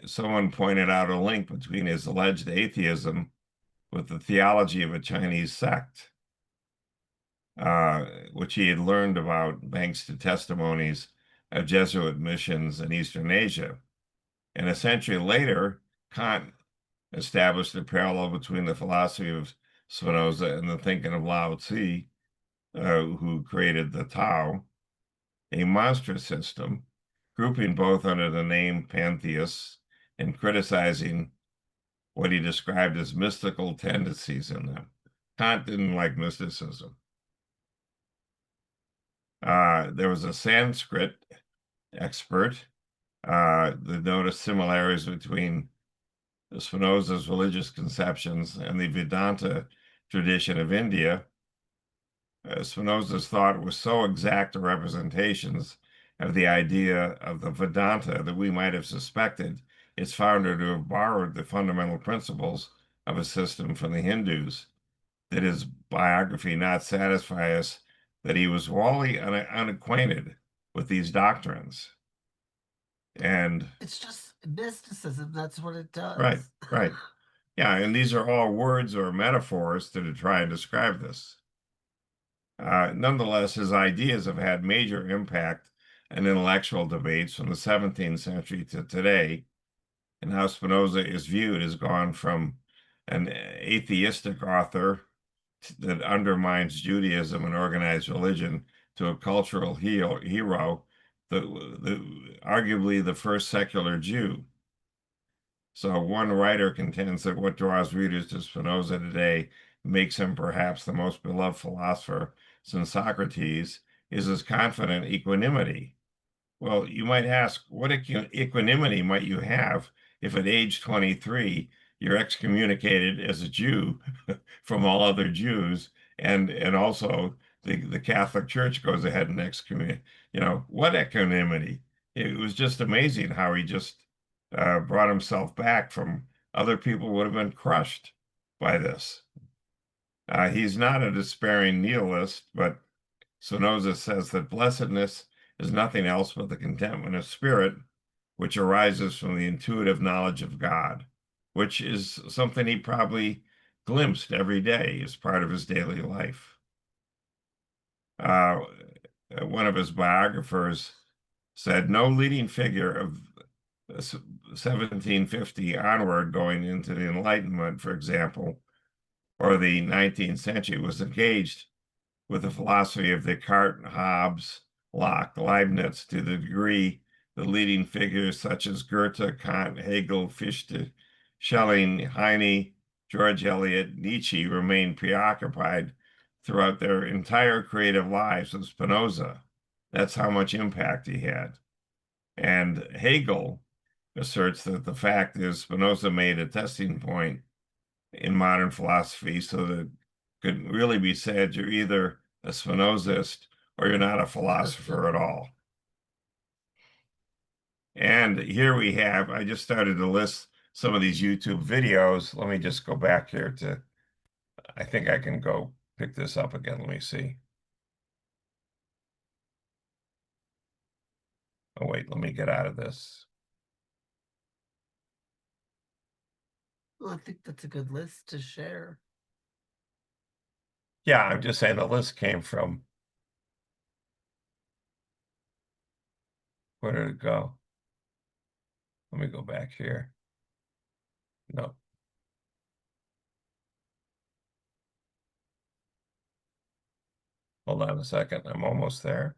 [SPEAKER 1] someone pointed out a link between his alleged atheism with the theology of a Chinese sect, which he had learned about thanks to testimonies of Jesuit missions in Eastern Asia. And a century later, Kant established a parallel between the philosophy of Spinoza and the thinking of Lao Tzu, who created the Tao, a monster system, grouping both under the name pantheists and criticizing what he described as mystical tendencies in them. Kant didn't like mysticism. There was a Sanskrit expert that noticed similarities between Spinoza's religious conceptions and the Vedanta tradition of India. Spinoza's thought was so exact a representations of the idea of the Vedanta that we might have suspected its founder to have borrowed the fundamental principles of a system from the Hindus. Did his biography not satisfy us that he was wholly unacquainted with these doctrines? And
[SPEAKER 2] It's just mysticism. That's what it does.
[SPEAKER 1] right. Yeah, and these are all words or metaphors to try and describe this. Nonetheless, his ideas have had major impact in intellectual debates from the 17th century to today, and how Spinoza is viewed has gone from an atheistic author that undermines Judaism and organized religion to a cultural hero, arguably the first secular Jew. So one writer contends that what draws readers to Spinoza today makes him perhaps the most beloved philosopher since Socrates is his confident equanimity. Well, you might ask, what equanimity might you have if at age 23 you're excommunicated as a Jew from all other Jews, and also the Catholic Church goes ahead and excommunicate? What equanimity? It was just amazing how he just brought himself back from other people would have been crushed by this. He's not a despairing nihilist, but Spinoza says that blessedness is nothing else but the contentment of spirit, which arises from the intuitive knowledge of God, which is something he probably glimpsed every day as part of his daily life. One of his biographers said, no leading figure of 1750 onward going into the Enlightenment, for example, or the 19th century was engaged with the philosophy of Descartes, Hobbes, Locke, Leibniz to the degree the leading figures such as Goethe, Kant, Hegel, Fichte, Schelling, Heine, George Eliot, Nietzsche remained preoccupied throughout their entire creative lives with Spinoza. That's how much impact he had. And Hegel asserts that the fact is Spinoza made a testing point in modern philosophy so that it could really be said you're either a Spinozist or you're not a philosopher at all. And here we have, I just started to list some of these YouTube videos. Let me just go back here I think I can go pick this up again. Let me see. Oh, wait, let me get out of this.
[SPEAKER 2] Well, I think that's a good list to share.
[SPEAKER 1] Yeah, I'm just saying the list came from, where did it go? Let me go back here. No. Hold on a second. I'm almost there.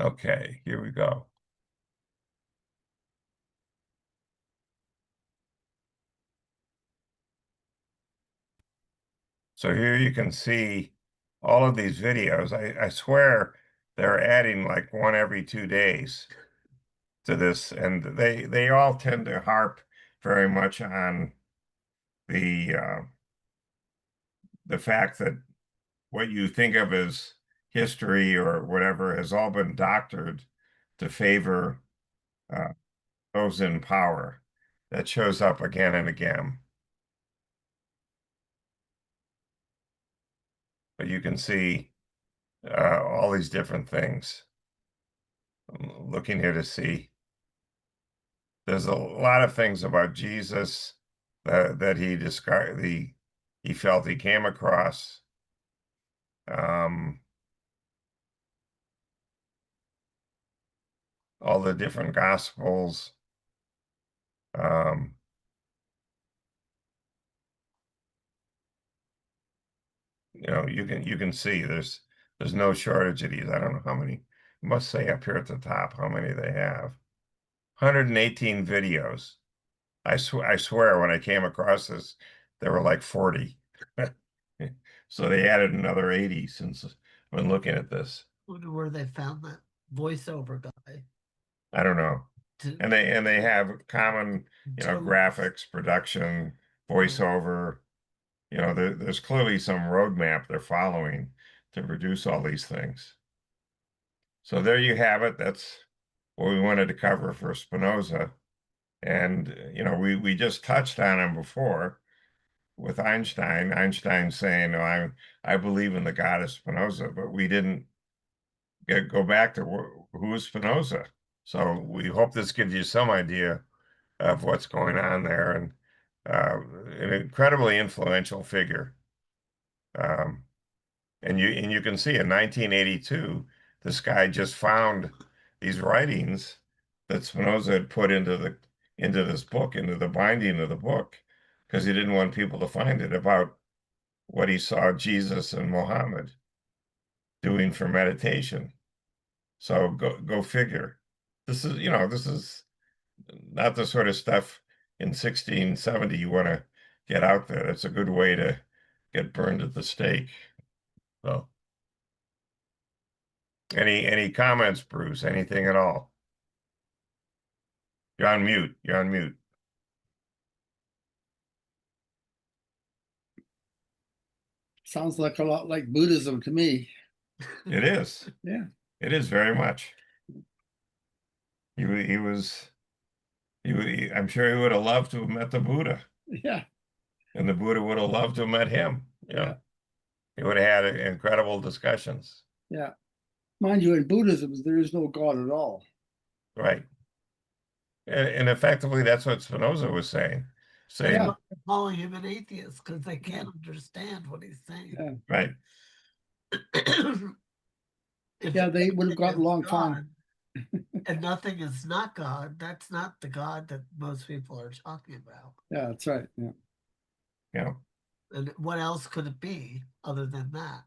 [SPEAKER 1] Okay, here we go. So here you can see all of these videos. I swear they're adding like one every 2 days to this, and they all tend to harp very much on the fact that what you think of as history or whatever has all been doctored to favor those in power. That shows up again and again. But you can see all these different things. I'm looking here to see. There's a lot of things about Jesus that he described. He felt he came across. All the different gospels. You know, you can see there's no shortage of these. I don't know how many. I must say up here at the top how many they have. 118 videos. I swear when I came across this, there were like 40. So they added another 80 since when looking at this.
[SPEAKER 2] Wonder where they found that voiceover guy.
[SPEAKER 1] I don't know. And they have common,
[SPEAKER 2] Totally.
[SPEAKER 1] graphics, production, voiceover. There's clearly some roadmap they're following to produce all these things. So there you have it. That's what we wanted to cover for Spinoza. And, we just touched on him before with Einstein. Einstein saying, no, I believe in the God of Spinoza, but we didn't go back to who is Spinoza. So we hope this gives you some idea of what's going on there, and an incredibly influential figure. And you can see in 1982, this guy just found these writings that Spinoza had put into this book, into the binding of the book, because he didn't want people to find it, about what he saw Jesus and Muhammad doing for meditation. So go figure. This is not the sort of stuff in 1670 you want to get out there. It's a good way to get burned at the stake. So, any comments, Bruce? Anything at all? You're on mute. You're on mute.
[SPEAKER 3] Sounds like a lot like Buddhism to me.
[SPEAKER 1] It is.
[SPEAKER 3] Yeah.
[SPEAKER 1] It is very much. I'm sure he would have loved to have met the Buddha,
[SPEAKER 3] Yeah.
[SPEAKER 1] and the Buddha would have loved to have met him.
[SPEAKER 3] Yeah.
[SPEAKER 1] He would have had incredible discussions.
[SPEAKER 3] Yeah. Mind you, in Buddhism, there is no God at all.
[SPEAKER 1] Right. And effectively, that's what Spinoza was saying.
[SPEAKER 2] They're calling him an atheist because they can't understand what he's saying.
[SPEAKER 3] Yeah.
[SPEAKER 1] Right.
[SPEAKER 3] Yeah, they would have got a long time.
[SPEAKER 2] And nothing is not God. That's not the God that most people are talking about.
[SPEAKER 3] Yeah, that's right. Yeah.
[SPEAKER 1] Yeah.
[SPEAKER 2] And what else could it be other than that?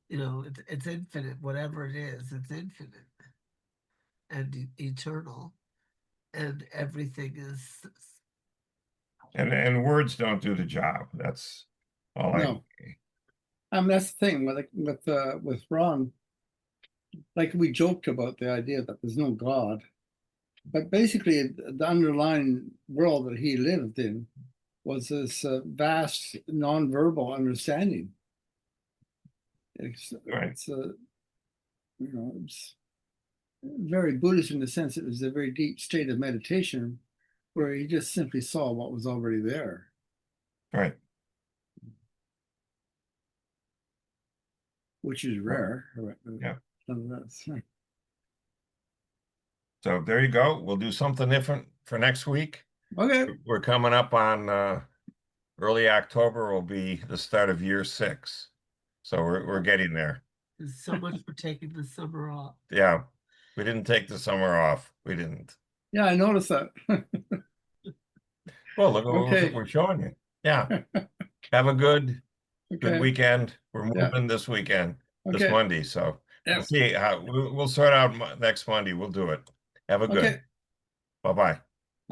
[SPEAKER 2] It's infinite. Whatever it is, it's infinite and eternal, and everything is.
[SPEAKER 1] And words don't do the job. That's all.
[SPEAKER 3] No. That's the thing with Ron. Like, we joked about the idea that there's no God, but basically the underlying world that he lived in was this vast nonverbal understanding. It's very Buddhist in the sense it was a very deep state of meditation where he just simply saw what was already there.
[SPEAKER 1] Right.
[SPEAKER 3] Which is rare.
[SPEAKER 1] Yeah.
[SPEAKER 3] So
[SPEAKER 1] there you go. We'll do something different for next week.
[SPEAKER 3] Okay.
[SPEAKER 1] We're coming up on early October will be the start of year 6. So we're getting there.
[SPEAKER 2] There's so much for taking the summer off.
[SPEAKER 1] Yeah. We didn't take the summer off. We didn't.
[SPEAKER 3] Yeah, I noticed that.
[SPEAKER 1] Well, look what we're showing you. Yeah. Have a good weekend. We're moving this weekend, this Monday. So
[SPEAKER 3] Yeah.
[SPEAKER 1] We'll see how we'll sort out next Monday. We'll do it. Have a good.
[SPEAKER 3] Okay.
[SPEAKER 1] Bye-bye.